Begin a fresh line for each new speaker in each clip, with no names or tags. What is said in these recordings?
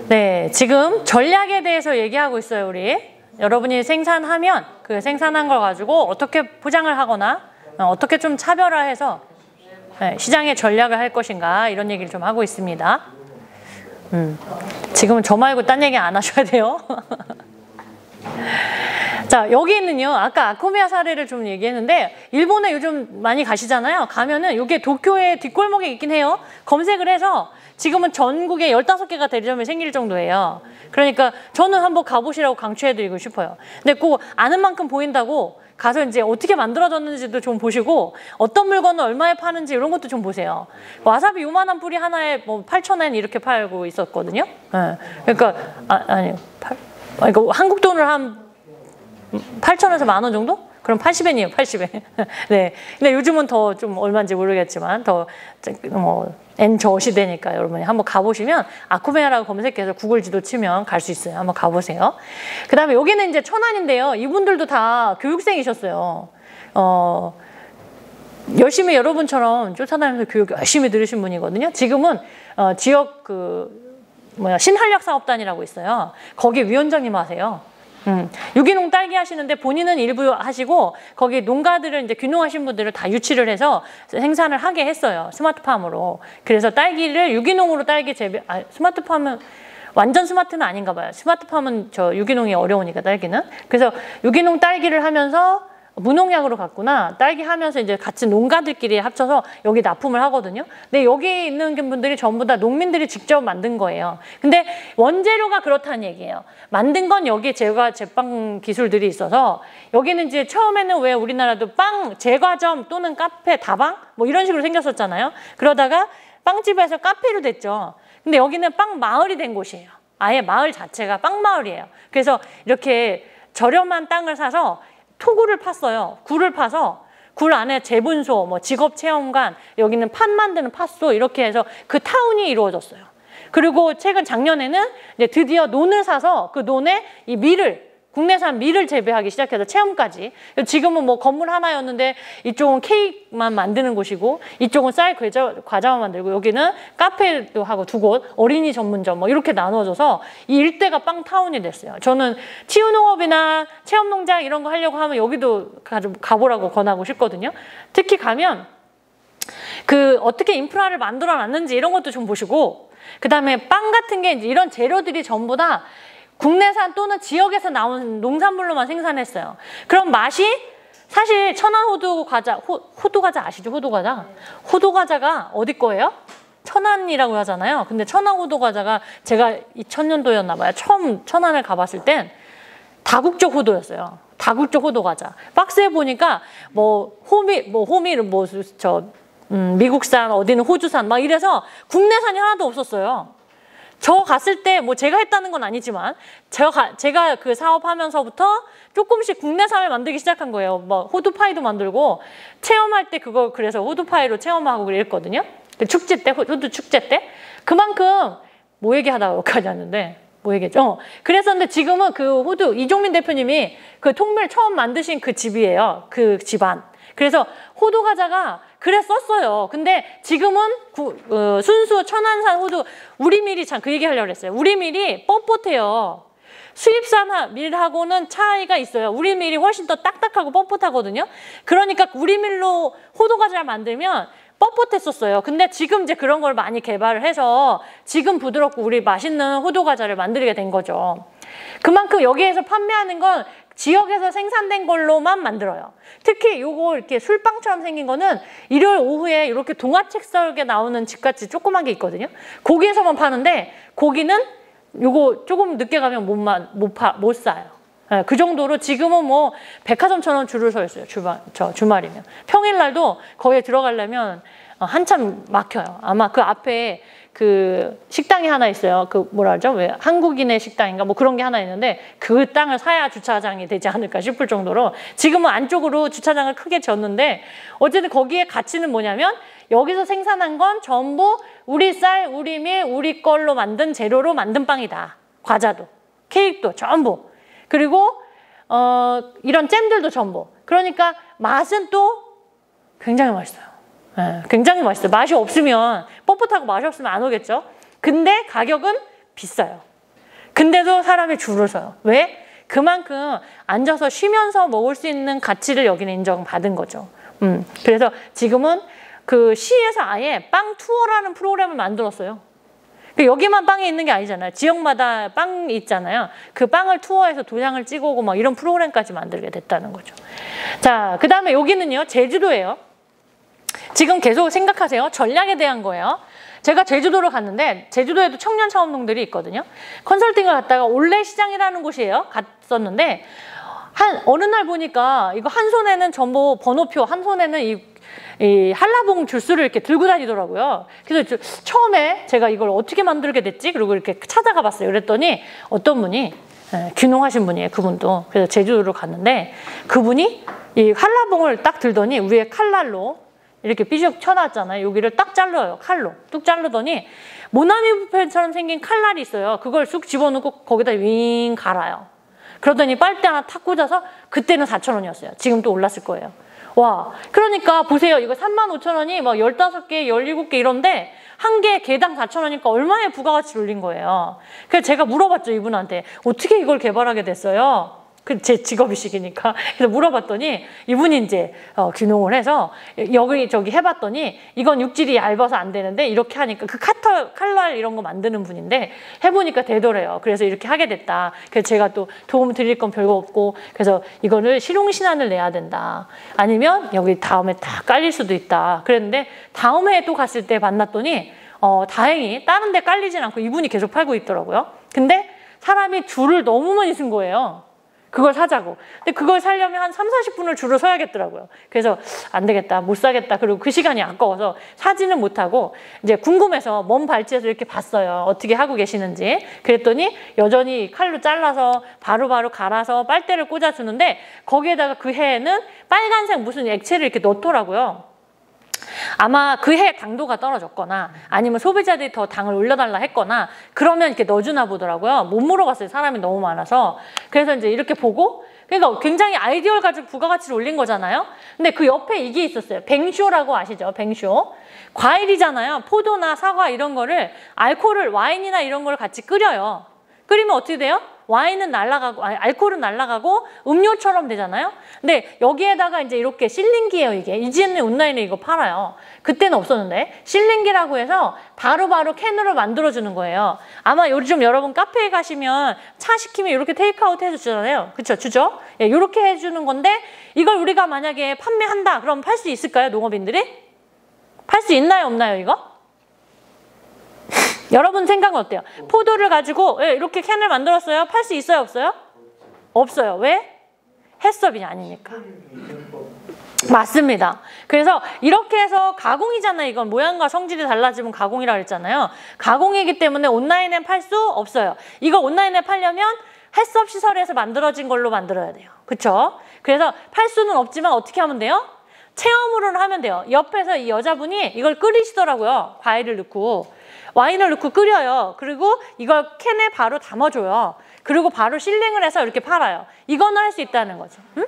네, 지금 전략에 대해서 얘기하고 있어요, 우리. 여러분이 생산하면 그 생산한 걸 가지고 어떻게 포장을 하거나 어떻게 좀 차별화해서 시장의 전략을 할 것인가 이런 얘기를 좀 하고 있습니다. 지금은 저 말고 딴 얘기 안 하셔야 돼요. 자, 여기는요, 아까 아코메아 사례를 좀 얘기했는데, 일본에 요즘 많이 가시잖아요. 가면은 이게 도쿄의 뒷골목에 있긴 해요. 검색을 해서 지금은 전국에 15개가 대리점이 생길 정도예요. 그러니까 저는 한번 가보시라고 강추해드리고 싶어요. 근데 꼭 아는 만큼 보인다고 가서 이제 어떻게 만들어졌는지도 좀 보시고, 어떤 물건을 얼마에 파는지 이런 것도 좀 보세요. 와사비 요만한 뿌리 하나에 뭐 8,000엔 이렇게 팔고 있었거든요. 네. 그러니까, 이거 한국 돈을 한 8,000원에서 10,000원 정도? 그럼 80엔이에요, 80엔. 네. 근데 요즘은 더 좀 얼마인지 모르겠지만, N 저 시대니까 여러분이 한번 가보시면, 아코메아라고 검색해서 구글 지도 치면 갈 수 있어요. 한번 가보세요. 그 다음에 여기는 이제 천안인데요. 이분들도 다 교육생이셨어요. 열심히 여러분처럼 쫓아다니면서 교육 열심히 들으신 분이거든요. 지금은, 지역 신한력 사업단이라고 있어요. 거기 위원장님 하세요. 유기농 딸기 하시는데 본인은 일부 하시고 거기 농가들을 이제 귀농하신 분들을 다 유치를 해서 생산을 하게 했어요. 스마트팜으로. 그래서 딸기를 유기농으로 딸기 스마트팜은 완전 스마트는 아닌가 봐요. 스마트팜은 유기농이 어려우니까 딸기는. 그래서 유기농 딸기를 하면서 무농약으로 갔구나. 딸기 하면서 이제 같이 농가들끼리 합쳐서 여기 납품을 하거든요. 근데 여기 있는 분들이 전부 다 농민들이 직접 만든 거예요. 근데 원재료가 그렇다는 얘기예요. 만든 건 여기 제빵 기술들이 있어서 여기는 이제 처음에는 왜 우리나라도 빵 제과점 또는 카페 다방 뭐 이런 식으로 생겼었잖아요. 그러다가 빵집에서 카페로 됐죠. 근데 여기는 빵 마을이 된 곳이에요. 아예 마을 자체가 빵 마을이에요. 그래서 이렇게 저렴한 땅을 사서 토구를 팠어요. 굴을 파서 굴 안에 재분소, 직업체험관, 여기는 팥 만드는 팥소 이렇게 해서 그 타운이 이루어졌어요. 그리고 최근 작년에는 이제 드디어 논을 사서 그 논에 이 밀을 국내산 밀을 재배하기 시작해서 체험까지. 지금은 건물 하나였는데 이쪽은 케이크만 만드는 곳이고 이쪽은 쌀 과자만 만들고 여기는 카페도 하고 두 곳, 어린이 전문점 이렇게 나눠져서 이 일대가 빵타운이 됐어요. 저는 치유농업이나 체험농장 이런 거 하려고 하면 여기도 가보라고 권하고 싶거든요. 특히 가면 어떻게 인프라를 만들어 놨는지 이런 것도 좀 보시고 그 다음에 빵 같은 게 이제 이런 재료들이 전부 다 국내산 또는 지역에서 나온 농산물로만 생산했어요. 그럼 맛이 사실 천안 호두과자, 호두과자 아시죠? 호두과자? 호두과자가 어디 거예요? 천안이라고 하잖아요. 근데 천안 호두과자가 제가 2000년도였나 봐요. 처음 천안을 가봤을 땐 다국적 호두였어요. 다국적 호두과자. 박스에 보니까 미국산, 어디는 호주산 막 이래서 국내산이 하나도 없었어요. 저 갔을 때 제가 했다는 건 아니지만 제가 그 사업하면서부터 조금씩 국내산을 만들기 시작한 거예요. 호두파이도 만들고 체험할 때 그래서 호두파이로 체험하고 그랬거든요. 축제 때, 호두 축제 때. 그만큼 뭐 얘기하다가 여기까지 왔는데 뭐 얘기했죠? 그랬었는데 지금은 그 호두 이종민 대표님이 그 통밀 처음 만드신 그 집이에요. 그 집안. 그래서 호두과자가 그랬었어요. 근데 지금은 순수 천안산 호두 우리 밀이 참 그 얘기 하려고 했어요. 우리 밀이 뻣뻣해요. 수입산 밀하고는 차이가 있어요. 우리 밀이 훨씬 더 딱딱하고 뻣뻣하거든요. 그러니까 우리 밀로 호두과자를 만들면 뻣뻣했었어요. 근데 지금 이제 그런 걸 많이 개발을 해서 지금 부드럽고 우리 맛있는 호두과자를 만들게 된 거죠. 그만큼 여기에서 판매하는 건 지역에서 생산된 걸로만 만들어요. 특히 요거 이렇게 술빵처럼 생긴 거는 일요일 오후에 이렇게 동화책 썰게 나오는 집같이 조그만 게 있거든요. 거기에서만 파는데 거기는 요거 조금 늦게 가면 못 사요. 네, 그 정도로 지금은 백화점처럼 줄을 서 있어요. 주말이면. 평일날도 거기에 들어가려면 한참 막혀요. 아마 그 앞에 그 식당이 하나 있어요. 왜 한국인의 식당인가 그런 게 하나 있는데 그 땅을 사야 주차장이 되지 않을까 싶을 정도로 지금은 안쪽으로 주차장을 크게 지었는데 어쨌든 거기에 가치는 뭐냐면 여기서 생산한 건 전부 우리 쌀, 우리 밀, 우리 걸로 만든 재료로 만든 빵이다. 과자도, 케이크도 전부. 그리고 이런 잼들도 전부. 그러니까 맛은 또 굉장히 맛있어요. 네, 굉장히 맛있어요. 맛이 없으면 뻣뻣하고 맛이 없으면 안 오겠죠. 근데 가격은 비싸요. 근데도 사람이 줄을 서요. 왜? 그만큼 앉아서 쉬면서 먹을 수 있는 가치를 여기는 인정받은 거죠. 그래서 지금은 그 시에서 아예 빵 투어라는 프로그램을 만들었어요. 여기만 빵이 있는 게 아니잖아요. 지역마다 빵이 있잖아요. 그 빵을 투어해서 도장을 찍어오고 막 이런 프로그램까지 만들게 됐다는 거죠. 자, 그 다음에 여기는요, 제주도예요. 지금 계속 생각하세요. 전략에 대한 거예요. 제가 제주도를 갔는데 제주도에도 청년 창업농들이 있거든요. 컨설팅을 갔다가 올레시장이라는 곳이에요. 갔었는데 어느 날 보니까 이거 한 손에는 전부 번호표, 한 손에는 이 한라봉 주스를 이렇게 들고 다니더라고요. 그래서 처음에 제가 이걸 어떻게 만들게 됐지? 그리고 이렇게 찾아가 봤어요. 그랬더니 어떤 분이 귀농하신 분이에요. 그분도. 그래서 제주도를 갔는데 그분이 이 한라봉을 딱 들더니 위에 칼날로 이렇게 삐죽 쳐놨잖아요. 여기를 딱 잘라요. 칼로. 뚝 자르더니 모나미 뷔페처럼 생긴 칼날이 있어요. 그걸 쑥 집어넣고 거기다 윙 갈아요. 그러더니 빨대 하나 탁 꽂아서 그때는 4,000원이었어요. 지금 또 올랐을 거예요. 와, 그러니까 보세요. 이거 35,000원이 막 15개, 17개 이런데 한 개 개당 4,000원이니까 얼마의 부가가치를 올린 거예요. 그래서 제가 물어봤죠. 이분한테. 어떻게 이걸 개발하게 됐어요? 제 직업이시기니까. 그래서 물어봤더니 이분이 이제 귀농을 해서 여기 해봤더니 이건 육질이 얇아서 안 되는데 이렇게 하니까 그 칼날 이런 거 만드는 분인데 해보니까 되더래요. 그래서 이렇게 하게 됐다. 그래서 제가 또 도움 드릴 건 별거 없고 그래서 이거를 실용신안을 내야 된다. 아니면 여기 다음에 다 깔릴 수도 있다. 그랬는데 다음 해에 또 갔을 때 만났더니 다행히 다른 데 깔리진 않고 이분이 계속 팔고 있더라고요. 근데 사람이 줄을 너무 많이 쓴 거예요. 그걸 사자고. 근데 그걸 사려면 한 3, 40분을 줄을 서야겠더라고요. 그래서 안 되겠다, 못 사겠다. 그리고 그 시간이 아까워서 사지는 못하고 이제 궁금해서 먼 발치에서 이렇게 봤어요. 어떻게 하고 계시는지. 그랬더니 여전히 칼로 잘라서 바로바로 갈아서 빨대를 꽂아주는데 거기에다가 그 해에는 빨간색 무슨 액체를 이렇게 넣더라고요. 아마 그 해 당도가 떨어졌거나 아니면 소비자들이 더 당을 올려달라 했거나 그러면 이렇게 넣어주나 보더라고요. 못 물어봤어요. 사람이 너무 많아서. 그래서 이제 이렇게 보고 그러니까 굉장히 아이디어를 가지고 부가가치를 올린 거잖아요. 근데 그 옆에 이게 있었어요. 뱅쇼라고 아시죠? 뱅쇼. 과일이잖아요. 포도나 사과 이런 거를 알코올을 와인이나 이런 걸 같이 끓여요. 끓이면 어떻게 돼요? 와인은 날아가고 알코올은 날아가고 음료처럼 되잖아요. 근데 여기에다가 이제 이렇게 실링기예요. 이게 이지엔의 온라인에 이거 팔아요. 그때는 없었는데 실링기라고 해서 바로바로 캔으로 만들어주는 거예요. 아마 요즘 여러분 카페에 가시면 차 시키면 이렇게 테이크아웃 해주잖아요. 그렇죠? 주죠? 예, 이렇게 해주는 건데 이걸 우리가 만약에 판매한다 그럼 팔 수 있을까요? 농업인들이? 팔 수 있나요? 없나요? 이거? 여러분 생각은 어때요? 포도를 가지고 이렇게 캔을 만들었어요. 팔 수 있어요? 없어요? 없어요. 왜? 해썹이 아니니까. 맞습니다. 그래서 이렇게 해서 가공이잖아요. 이건 모양과 성질이 달라지면 가공이라고 했잖아요. 가공이기 때문에 온라인에 팔 수 없어요. 이거 온라인에 팔려면 해썹 시설에서 만들어진 걸로 만들어야 돼요. 그렇죠? 그래서 팔 수는 없지만 어떻게 하면 돼요? 체험으로는 하면 돼요. 옆에서 이 여자분이 이걸 끓이시더라고요. 과일을 넣고. 와인을 넣고 끓여요. 그리고 이걸 캔에 바로 담아줘요. 그리고 바로 실링을 해서 이렇게 팔아요. 이거는 할 수 있다는 거죠. 응?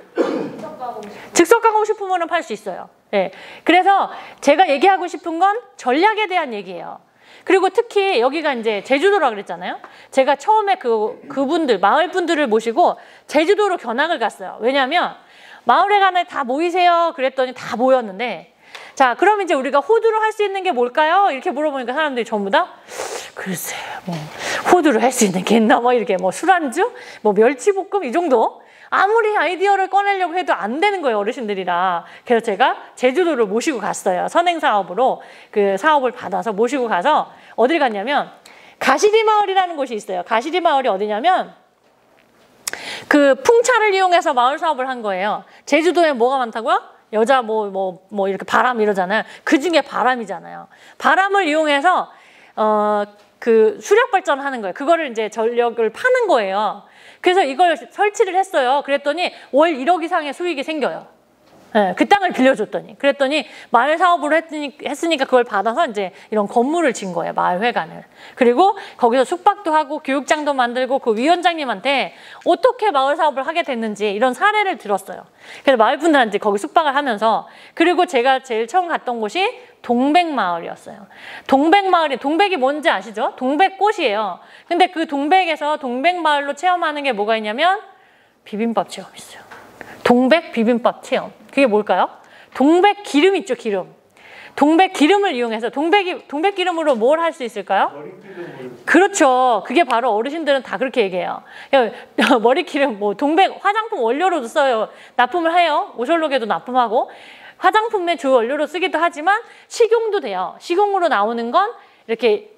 즉석 가공식품으로는 팔 수 있어요. 네. 그래서 제가 얘기하고 싶은 건 전략에 대한 얘기예요. 그리고 특히 여기가 이제 제주도라고 그랬잖아요. 제가 처음에 그분들, 마을 분들을 모시고 제주도로 견학을 갔어요. 왜냐하면 마을에 가면 다 모이세요. 그랬더니 다 모였는데 자, 그럼 이제 우리가 호두로 할 수 있는 게 뭘까요? 이렇게 물어보니까 사람들이 전부 다 글쎄, 뭐 호두로 할 수 있는 게 있나? 뭐 이렇게 뭐 술안주, 뭐 멸치볶음 이 정도? 아무리 아이디어를 꺼내려고 해도 안 되는 거예요, 어르신들이라. 그래서 제가 제주도를 모시고 갔어요. 선행사업으로 그 사업을 받아서 모시고 가서 어딜 갔냐면 가시리 마을이라는 곳이 있어요. 가시리 마을이 어디냐면 그 풍차를 이용해서 마을 사업을 한 거예요. 제주도에 뭐가 많다고요? 여자 뭐 이렇게 바람 이러잖아요. 그 중에 바람이잖아요. 바람을 이용해서 그 수력 발전하는 거예요. 그거를 이제 전력을 파는 거예요. 그래서 이걸 설치를 했어요. 그랬더니 월 1억 이상의 수익이 생겨요. 네, 그 땅을 빌려줬더니. 그랬더니 마을 사업으로 했으니까 그걸 받아서 이제 이런 건물을 진 거예요. 마을회관을. 그리고 거기서 숙박도 하고 교육장도 만들고 그 위원장님한테 어떻게 마을 사업을 하게 됐는지 이런 사례를 들었어요. 그래서 마을 분들한테 거기 숙박을 하면서, 그리고 제가 제일 처음 갔던 곳이 동백마을이었어요. 동백마을이, 동백이 뭔지 아시죠? 동백꽃이에요. 근데 그 동백에서 동백마을로 체험하는 게 뭐가 있냐면 비빔밥 체험이 있어요. 동백 비빔밥 체험. 그게 뭘까요? 동백 기름 있죠, 기름. 동백 기름을 이용해서 동백 기름으로 뭘 할 수 있을까요? 그렇죠. 그게 바로 어르신들은 다 그렇게 얘기해요. 머리 기름, 뭐 동백 화장품 원료로도 써요. 납품을 해요. 오셜록에도 납품하고. 화장품의 주 원료로 쓰기도 하지만 식용도 돼요. 식용으로 나오는 건 이렇게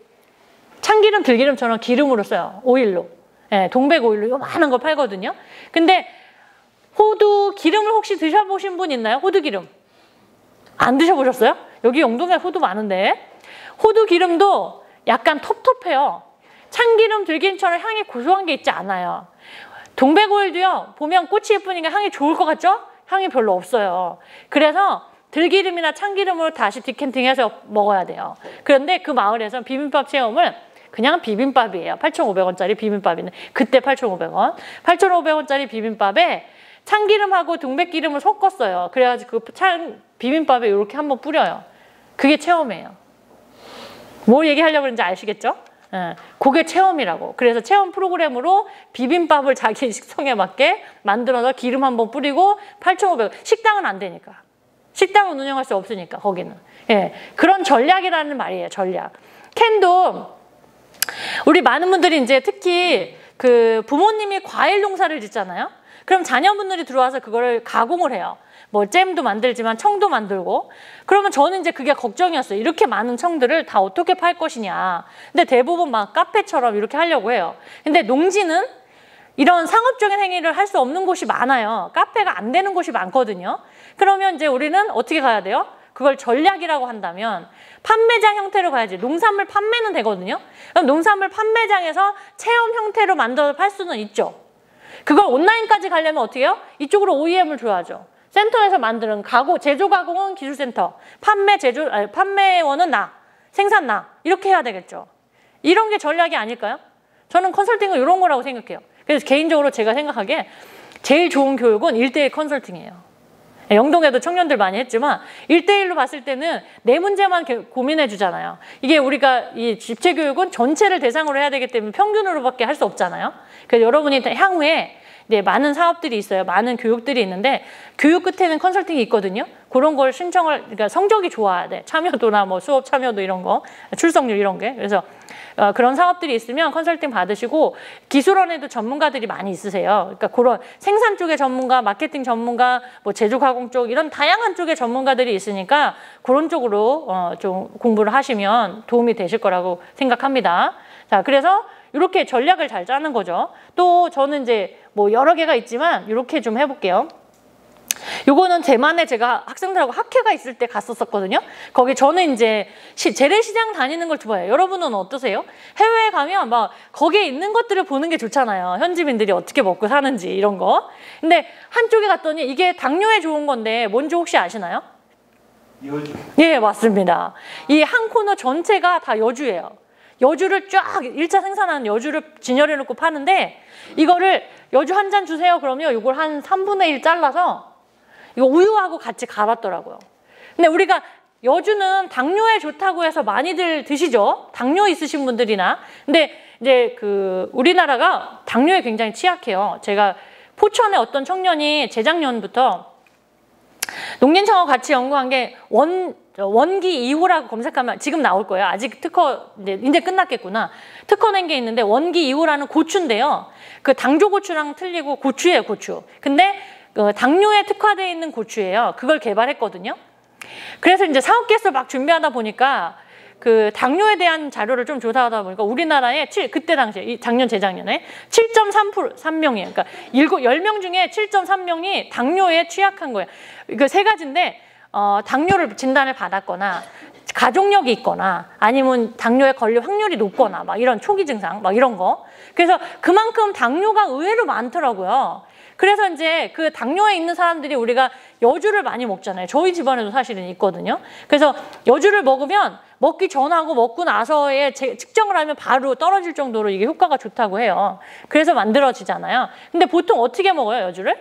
참기름, 들기름처럼 기름으로 써요. 오일로. 네, 동백 오일로 요만한 거 팔거든요. 근데 호두 기름을 혹시 드셔보신 분 있나요? 호두 기름. 안 드셔보셨어요? 여기 영동에 호두 많은데. 호두 기름도 약간 텁텁해요. 참기름, 들기름처럼 향이 고소한 게 있지 않아요. 동백 오일도요, 보면 꽃이 예쁘니까 향이 좋을 것 같죠? 향이 별로 없어요. 그래서 들기름이나 참기름으로 다시 디캔팅해서 먹어야 돼요. 그런데 그 마을에서 비빔밥 체험을 그냥 비빔밥이에요. 8,500원짜리 비빔밥이는 그때 8,500원. 8,500원짜리 비빔밥에 참기름하고 동백기름을 섞었어요. 그래가지고 그 비빔밥에 이렇게 한번 뿌려요. 그게 체험이에요. 뭘 얘기하려고 그러는지 아시겠죠? 예, 그게 체험이라고. 그래서 체험 프로그램으로 비빔밥을 자기 식성에 맞게 만들어서 기름 한번 뿌리고 8,500원. 식당은 안 되니까. 식당은 운영할 수 없으니까 거기는. 예, 그런 전략이라는 말이에요. 전략. 캔도 우리 많은 분들이 이제 특히 그 부모님이 과일 농사를 짓잖아요. 그럼 자녀분들이 들어와서 그거를 가공을 해요. 뭐 잼도 만들지만 청도 만들고. 그러면 저는 이제 그게 걱정이었어요. 이렇게 많은 청들을 다 어떻게 팔 것이냐. 근데 대부분 막 카페처럼 이렇게 하려고 해요. 근데 농지는 이런 상업적인 행위를 할 수 없는 곳이 많아요. 카페가 안 되는 곳이 많거든요. 그러면 이제 우리는 어떻게 가야 돼요? 그걸 전략이라고 한다면 판매장 형태로 가야지. 농산물 판매는 되거든요. 그럼 농산물 판매장에서 체험 형태로 만들어 팔 수는 있죠. 그걸 온라인까지 가려면 어떻게 해요? 이쪽으로 OEM을 줘야죠. 센터에서 만드는 제조 가공은 기술센터, 판매원은 나, 생산 나, 이렇게 해야 되겠죠. 이런 게 전략이 아닐까요? 저는 컨설팅은 이런 거라고 생각해요. 그래서 개인적으로 제가 생각하기에 제일 좋은 교육은 1:1 컨설팅이에요. 영동에도 청년들 많이 했지만 1:1로 봤을 때는 내 문제만 고민해 주잖아요. 이게 우리가 이 집체교육은 전체를 대상으로 해야 되기 때문에 평균으로밖에 할 수 없잖아요. 그래서 여러분이 향후에 네, 많은 사업들이 있어요. 많은 교육들이 있는데 교육 끝에는 컨설팅이 있거든요. 그런 걸 그러니까 성적이 좋아야 돼. 참여도나 뭐 수업 참여도 이런 거, 출석률 이런 게. 그래서 그런 사업들이 있으면 컨설팅 받으시고 기술원에도 전문가들이 많이 있으세요. 그러니까 그런 생산 쪽의 전문가, 마케팅 전문가, 뭐 제조 가공 쪽 이런 다양한 쪽의 전문가들이 있으니까 그런 쪽으로 좀 공부를 하시면 도움이 되실 거라고 생각합니다. 자, 그래서 이렇게 전략을 잘 짜는 거죠. 또 저는 이제 뭐 여러 개가 있지만 이렇게 좀 해볼게요. 요거는 제만에 제가 학생들하고 학회가 있을 때 갔었거든요. 거기 저는 이제 재래시장 다니는 걸 좋아해요. 여러분은 어떠세요? 해외에 가면 막 거기에 있는 것들을 보는 게 좋잖아요. 현지민들이 어떻게 먹고 사는지 이런 거. 근데 한쪽에 갔더니 이게 당뇨에 좋은 건데 뭔지 혹시 아시나요? 여주. 예, 맞습니다. 이 한 코너 전체가 다 여주예요. 여주를 쫙 1차 생산하는 여주를 진열해 놓고 파는데 이거를 여주 한 잔 주세요. 그러면 이걸 한 3분의 1 잘라서 이거 우유하고 같이 갈았더라고요. 근데 우리가 여주는 당뇨에 좋다고 해서 많이들 드시죠. 당뇨 있으신 분들이나. 근데 이제 그 우리나라가 당뇨에 굉장히 취약해요. 제가 포천의 어떤 청년이 재작년부터 농진청하고 같이 연구한 게 원기 2호라고 검색하면 지금 나올 거예요. 아직 특허 이제 끝났겠구나. 특허 낸 게 있는데 원기 2호라는 고추인데요. 그 당조 고추랑 틀리고 고추예요, 고추. 근데 당뇨에 특화되어 있는 고추예요. 그걸 개발했거든요. 그래서 이제 사업계획서 막 준비하다 보니까 그 당뇨에 대한 자료를 좀 조사하다 보니까 우리나라에 그때 당시에 작년 재작년에 7.3명이에요. 그러니까 10명 중에 7.3명이 당뇨에 취약한 거예요. 그 세 가지인데 당뇨를 진단을 받았거나 가족력이 있거나 아니면 당뇨에 걸릴 확률이 높거나 막 이런 초기 증상 막 이런 거. 그래서 그만큼 당뇨가 의외로 많더라고요. 그래서 이제 그 당뇨에 있는 사람들이 우리가 여주를 많이 먹잖아요. 저희 집안에도 사실은 있거든요. 그래서 여주를 먹으면 먹기 전하고 먹고 나서의 측정을 하면 바로 떨어질 정도로 이게 효과가 좋다고 해요. 그래서 만들어지잖아요. 근데 보통 어떻게 먹어요, 여주를?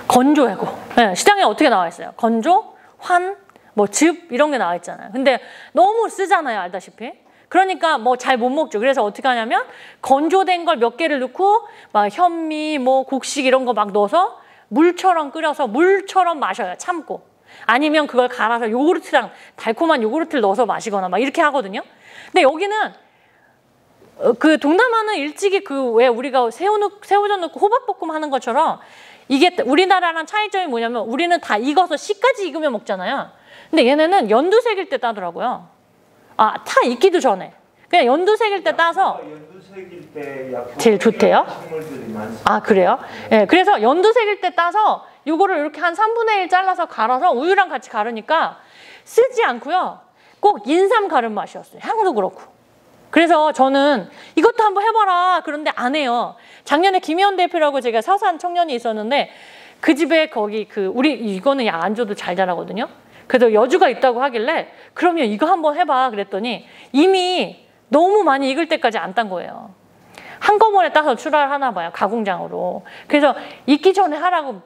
건조하고. 네, 시장에 어떻게 나와 있어요? 건조, 환, 뭐 즙 이런 게 나와 있잖아요. 근데 너무 쓰잖아요, 알다시피. 그러니까 뭐 잘 못 먹죠. 그래서 어떻게 하냐면 건조된 걸 몇 개를 넣고 막 현미, 뭐 곡식 이런 거 막 넣어서 물처럼 끓여서 물처럼 마셔요. 참고. 아니면 그걸 갈아서 요구르트랑 달콤한 요구르트를 넣어서 마시거나 막 이렇게 하거든요. 근데 여기는 그 동남아는 일찍이 그 왜 우리가 새우젓 넣고 호박볶음 하는 것처럼 이게 우리나라랑 차이점이 뭐냐면 우리는 다 익어서 씨까지 익으면 먹잖아요. 근데 얘네는 연두색일 때 따더라고요. 아, 다 익기도 전에. 그냥 연두색일 때 따서
연두색일 때
제일 좋대요. 아, 그래요? 예, 네, 그래서 연두색일 때 따서 요거를 이렇게 한 3분의 1 잘라서 갈아서 우유랑 같이 갈으니까 쓰지 않고요. 꼭 인삼 갈은 맛이었어요. 향도 그렇고. 그래서 저는 이것도 한번 해봐라. 그런데 안 해요. 작년에 김희연 대표라고 제가 서산 청년이 있었는데 그 집에 거기 우리 이거는 약 안 줘도 잘 자라거든요. 그래서 여주가 있다고 하길래 그러면 이거 한번 해봐 그랬더니 이미 너무 많이 익을 때까지 안 딴 거예요. 한꺼번에 따서 출하를 하나 봐요. 가공장으로. 그래서 익기 전에 하라고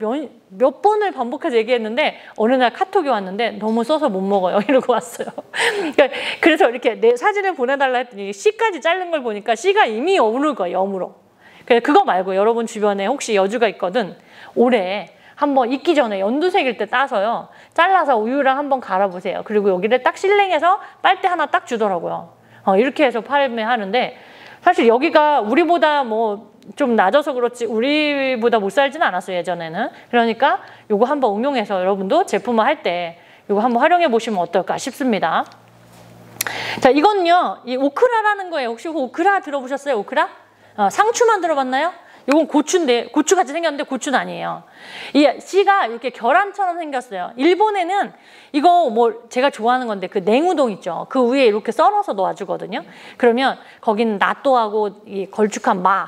몇 번을 반복해서 얘기했는데 어느 날 카톡이 왔는데 너무 써서 못 먹어요. 이러고 왔어요. 그래서 이렇게 내 사진을 보내달라 했더니 씨까지 자른 걸 보니까 씨가 이미 여물을 거예요. 여물어. 그거 말고 여러분 주변에 혹시 여주가 있거든. 올해 한번 익기 전에 연두색일 때 따서요. 잘라서 우유랑 한번 갈아보세요. 그리고 여기를 딱 실랭해서 빨대 하나 딱 주더라고요. 이렇게 해서 판매하는데 사실 여기가 우리보다 뭐 좀 낮아서 그렇지 우리보다 못 살지는 않았어요, 예전에는. 그러니까 요거 한번 응용해서 여러분도 제품을 할 때 요거 한번 활용해 보시면 어떨까 싶습니다. 자, 이건요. 이 오크라라는 거예요. 혹시 오크라 들어보셨어요? 오크라? 상추만 들어봤나요? 요건 고추인데 고추같이 생겼는데 고추는 아니에요. 이 씨가 이렇게 계란처럼 생겼어요. 일본에는 이거 뭐 제가 좋아하는 건데 그 냉우동 있죠. 그 위에 이렇게 썰어서 넣어주거든요. 그러면 거기는 나또하고 이 걸쭉한 마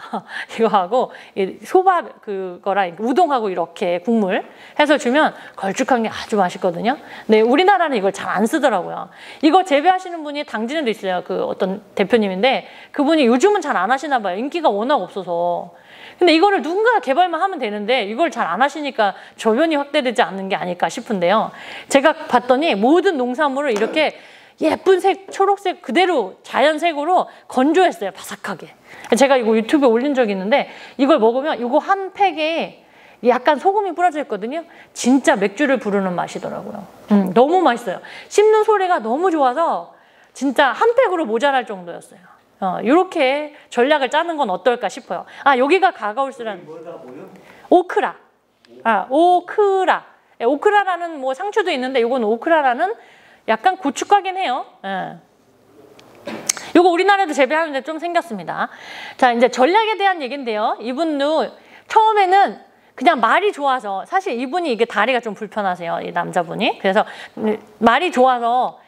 이거하고 이 소바 그거랑 우동하고 이렇게 국물 해서 주면 걸쭉한 게 아주 맛있거든요. 네, 우리나라는 이걸 잘 안 쓰더라고요. 이거 재배하시는 분이 당진에도 있어요. 그 어떤 대표님인데 그분이 요즘은 잘 안 하시나 봐요. 인기가 워낙 없어서. 근데 이거를 누군가 개발만 하면 되는데 이걸 잘 안 하시니까 저변이 확대되지 않는 게 아닐까 싶은데요. 제가 봤더니 모든 농산물을 이렇게 예쁜 색, 초록색 그대로 자연색으로 건조했어요. 바삭하게. 제가 이거 유튜브에 올린 적이 있는데 이걸 먹으면 이거 한 팩에 약간 소금이 뿌려져 있거든요. 진짜 맥주를 부르는 맛이더라고요. 너무 맛있어요. 씹는 소리가 너무 좋아서 진짜 한 팩으로 모자랄 정도였어요. 이렇게 전략을 짜는 건 어떨까 싶어요. 아, 여기가 가가울스라는 오크라. 아, 오크라. 오크라라는 뭐 상추도 있는데 이건 오크라라는 약간 고춧가긴 해요. 예. 이거 우리나라에도 재배하는데 좀 생겼습니다. 자, 이제 전략에 대한 얘기인데요. 이분도 처음에는 그냥 말이 좋아서 사실 이분이 이게 다리가 좀 불편하세요. 이 남자분이. 그래서 말이 좋아서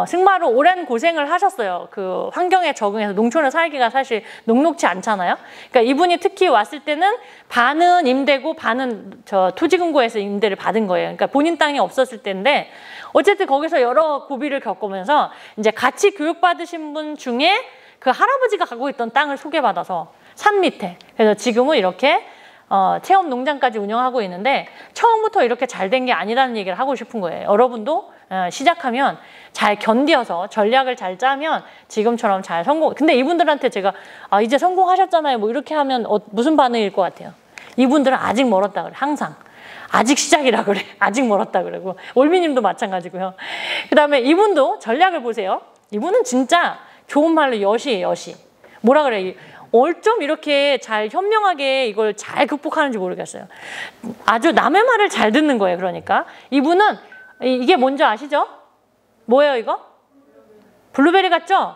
승마로 오랜 고생을 하셨어요. 그 환경에 적응해서 농촌에 살기가 사실 녹록지 않잖아요. 그러니까 이분이 특히 왔을 때는 반은 임대고 반은 토지금고에서 임대를 받은 거예요. 그러니까 본인 땅이 없었을 때인데 어쨌든 거기서 여러 고비를 겪으면서 이제 같이 교육받으신 분 중에 그 할아버지가 갖고 있던 땅을 소개받아서 산 밑에. 그래서 지금은 이렇게 체험 농장까지 운영하고 있는데 처음부터 이렇게 잘 된 게 아니라는 얘기를 하고 싶은 거예요. 여러분도 시작하면 잘 견뎌서 전략을 잘 짜면 지금처럼 잘 성공. 근데 이분들한테 제가 이제 성공하셨잖아요. 뭐 이렇게 하면 무슨 반응일 것 같아요? 이분들은 아직 멀었다 그래. 항상. 아직 시작이라 그래. 아직 멀었다 그러고. 올미님도 마찬가지고요. 그 다음에 이분도 전략을 보세요. 이분은 진짜 좋은 말로 여시예요. 여시. 뭐라 그래. 어쩜 이렇게 잘 현명하게 이걸 잘 극복하는지 모르겠어요. 아주 남의 말을 잘 듣는 거예요. 그러니까. 이분은 이게 뭔지 아시죠? 뭐예요 이거? 블루베리 같죠?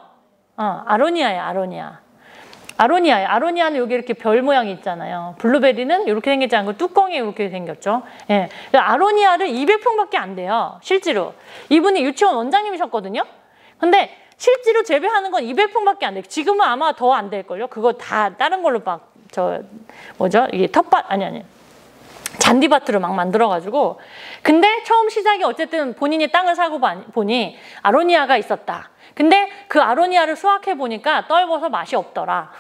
아로니아예요. 아로니아. 아로니아예요. 아로니아는 여기 이렇게 별 모양이 있잖아요. 블루베리는 이렇게 생기지 않고 뚜껑이 이렇게 생겼죠. 예. 아로니아를 200평밖에 안 돼요. 실제로. 이분이 유치원 원장님이셨거든요. 근데 실제로 재배하는 건 200평밖에 안 돼요. 지금은 아마 더 안 될걸요. 그거 다 다른 걸로 막 뭐죠? 이게 텃밭, 아니. 잔디밭으로 막 만들어가지고. 근데 처음 시작이 어쨌든 본인이 땅을 사고 보니 아로니아가 있었다. 근데 그 아로니아를 수확해 보니까 떫어서 맛이 없더라.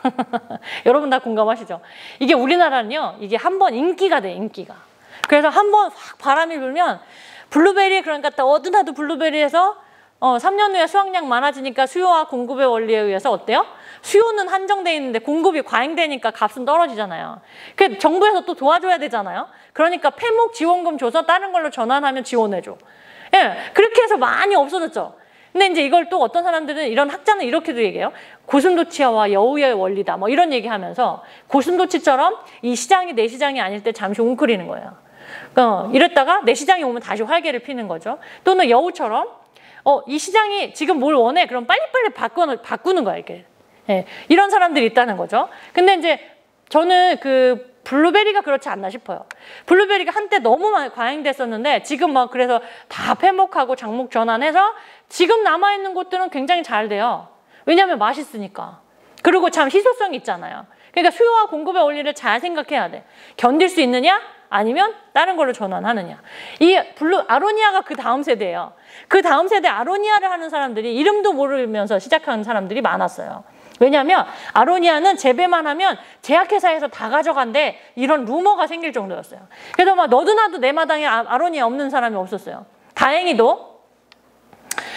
여러분 다 공감하시죠? 이게 우리나라는요, 이게 한번 인기가 돼, 인기가. 그래서 한번 확 바람이 불면 블루베리, 그러니까 어디 나도 블루베리에서 3년 후에 수확량 많아지니까 수요와 공급의 원리에 의해서 어때요? 수요는 한정돼 있는데 공급이 과잉되니까 값은 떨어지잖아요. 그 정부에서 또 도와줘야 되잖아요. 그러니까 폐목 지원금 줘서 다른 걸로 전환하면 지원해줘. 예, 그렇게 해서 많이 없어졌죠. 근데 이제 이걸 또 어떤 사람들은, 이런 학자는 이렇게도 얘기해요. 고슴도치와 여우의 원리다. 뭐 이런 얘기하면서 고슴도치처럼 이 시장이 내 시장이 아닐 때 잠시 웅크리는 거예요. 이랬다가 내 시장이 오면 다시 활개를 피는 거죠. 또는 여우처럼 이 시장이 지금 뭘 원해? 그럼 빨리빨리 바꾸는 거야, 이게. 예, 이런 사람들이 있다는 거죠. 근데 이제 저는 그 블루베리가 그렇지 않나 싶어요. 블루베리가 한때 너무 많이 과잉됐었는데 지금 막 그래서 다 폐목하고 장목 전환해서 지금 남아있는 곳들은 굉장히 잘 돼요. 왜냐하면 맛있으니까. 그리고 참 희소성이 있잖아요. 그러니까 수요와 공급의 원리를 잘 생각해야 돼. 견딜 수 있느냐? 아니면 다른 걸로 전환하느냐. 이 아로니아가 그 다음 세대예요. 그 다음 세대 아로니아를 하는 사람들이 이름도 모르면서 시작하는 사람들이 많았어요. 왜냐하면 아로니아는 재배만 하면 제약회사에서 다 가져간대, 이런 루머가 생길 정도였어요. 그래서 막 너도 나도 내 마당에 아로니아 없는 사람이 없었어요. 다행히도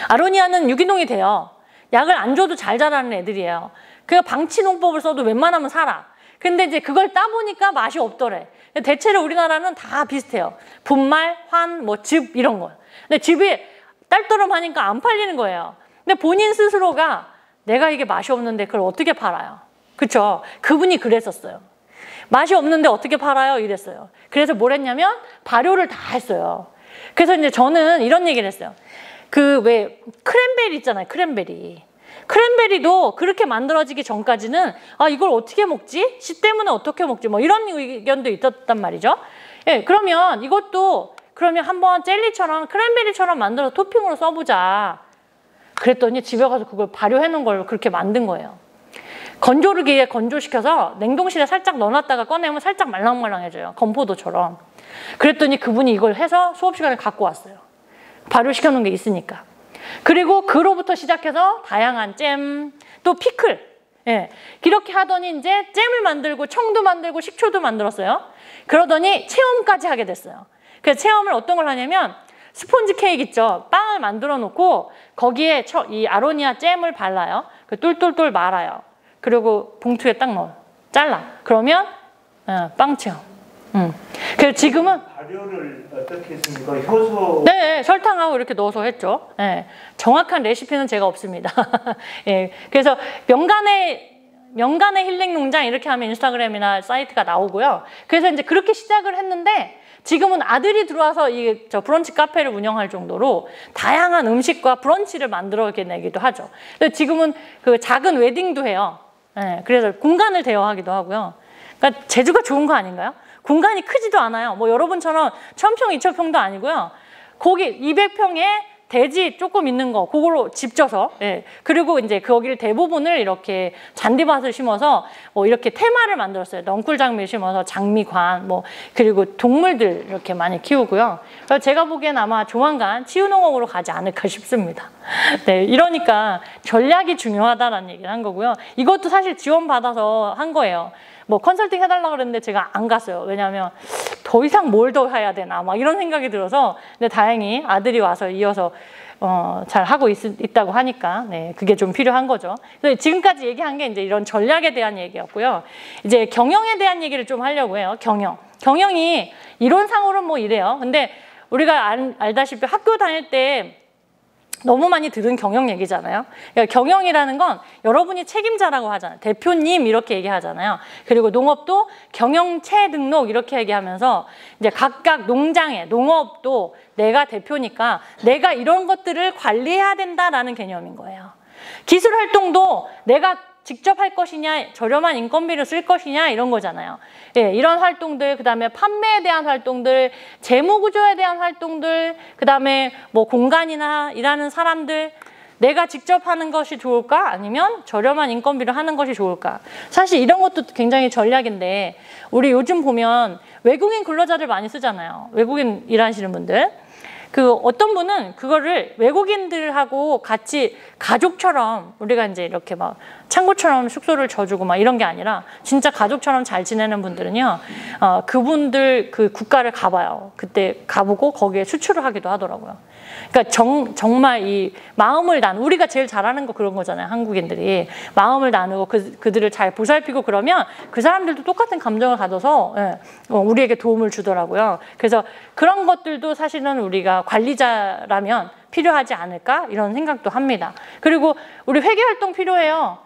아로니아는 유기농이 돼요. 약을 안 줘도 잘 자라는 애들이에요. 그 방치농법을 써도 웬만하면 살아. 근데 이제 그걸 따보니까 맛이 없더래. 대체로 우리나라는 다 비슷해요. 분말, 환, 즙 이런 거. 근데 즙이 딸떠름하니까 안 팔리는 거예요. 근데 본인 스스로가 내가 이게 맛이 없는데 그걸 어떻게 팔아요? 그쵸? 그분이 그랬었어요. 맛이 없는데 어떻게 팔아요? 이랬어요. 그래서 뭘 했냐면 발효를 다 했어요. 그래서 이제 저는 이런 얘기를 했어요. 그 왜 크랜베리 있잖아요. 크랜베리. 크랜베리도 그렇게 만들어지기 전까지는 이걸 어떻게 먹지? 씨 때문에 어떻게 먹지? 뭐 이런 의견도 있었단 말이죠. 예, 그러면 이것도 그러면 한번 젤리처럼 크랜베리처럼 만들어서 토핑으로 써보자. 그랬더니 집에 가서 그걸 발효해 놓은 걸 그렇게 만든 거예요. 건조기에 건조시켜서 냉동실에 살짝 넣어놨다가 꺼내면 살짝 말랑말랑해져요. 건포도처럼. 그랬더니 그분이 이걸 해서 수업 시간에 갖고 왔어요. 발효시켜 놓은 게 있으니까. 그리고 그로부터 시작해서 다양한 잼, 또 피클. 예, 이렇게 하더니 이제 잼을 만들고 청도 만들고 식초도 만들었어요. 그러더니 체험까지 하게 됐어요. 그래서 체험을 어떤 걸 하냐면 스폰지 케이크 있죠. 빵을 만들어 놓고 거기에 이 아로니아 잼을 발라요. 그 똘똘똘 말아요. 그리고 봉투에 딱 넣어요. 잘라. 그러면 빵 체험. 그래서 지금은
발효를 어떻게 했습니까? 효소?
네, 설탕하고 이렇게 넣어서 했죠. 네, 정확한 레시피는 제가 없습니다. 예, 그래서 명간의 힐링 농장 이렇게 하면 인스타그램이나 사이트가 나오고요. 그래서 이제 그렇게 시작을 했는데 지금은 아들이 들어와서 저 브런치 카페를 운영할 정도로 다양한 음식과 브런치를 만들어 내기도 하죠. 근데 지금은 그 작은 웨딩도 해요. 예, 그래서 공간을 대여하기도 하고요. 그러니까 제주가 좋은 거 아닌가요? 공간이 크지도 않아요. 뭐 여러분처럼 1000평, 2000평도 아니고요. 거기 200평에 대지 조금 있는 거, 그걸로 집 져서, 예. 그리고 이제 거기를 대부분을 이렇게 잔디밭을 심어서 뭐 이렇게 테마를 만들었어요. 넝쿨장미를 심어서 장미관, 그리고 동물들 이렇게 많이 키우고요. 그래서 제가 보기엔 아마 조만간 치유농업으로 가지 않을까 싶습니다. 네, 이러니까 전략이 중요하다라는 얘기를 한 거고요. 이것도 사실 지원받아서 한 거예요. 컨설팅 해달라고 그랬는데 제가 안 갔어요. 왜냐하면 더 이상 뭘 더 해야 되나 막 이런 생각이 들어서. 근데 다행히 아들이 와서 이어서 잘 하고 있다고 하니까 네, 그게 좀 필요한 거죠. 그래서 지금까지 얘기한 게 이제 이런 전략에 대한 얘기였고요. 이제 경영에 대한 얘기를 좀 하려고 해요. 경영이 이론상으로는 이래요. 근데 우리가 알다시피 학교 다닐 때 너무 많이 들은 경영 얘기잖아요. 그러니까 경영이라는 건 여러분이 책임자라고 하잖아요. 대표님 이렇게 얘기하잖아요. 그리고 농업도 경영체 등록 이렇게 얘기하면서 이제 각각 농업도 내가 대표니까 내가 이런 것들을 관리해야 된다라는 개념인 거예요. 기술 활동도 내가 직접 할 것이냐, 저렴한 인건비를 쓸 것이냐 이런 거잖아요. 예, 이런 활동들, 그 다음에 판매에 대한 활동들, 재무 구조에 대한 활동들, 그 다음에 공간이나 일하는 사람들, 내가 직접 하는 것이 좋을까? 아니면 저렴한 인건비로 하는 것이 좋을까? 사실 이런 것도 굉장히 전략인데 우리 요즘 보면 외국인 근로자들 많이 쓰잖아요. 외국인 일하시는 분들. 그 어떤 분은 그거를 외국인들하고 같이 가족처럼 우리가 이제 이렇게 막 창고처럼 숙소를 져주고 막 이런 게 아니라 진짜 가족처럼 잘 지내는 분들은요, 그분들 그 국가를 가봐요. 그때 가보고 거기에 수출을 하기도 하더라고요. 그러니까 정말 이 마음을 우리가 제일 잘하는 거 그런 거잖아요. 한국인들이 마음을 나누고 그들을 잘 보살피고 그러면 그 사람들도 똑같은 감정을 가져서 우리에게 도움을 주더라고요. 그래서 그런 것들도 사실은 우리가 관리자라면 필요하지 않을까 이런 생각도 합니다. 그리고 우리 회계활동 필요해요.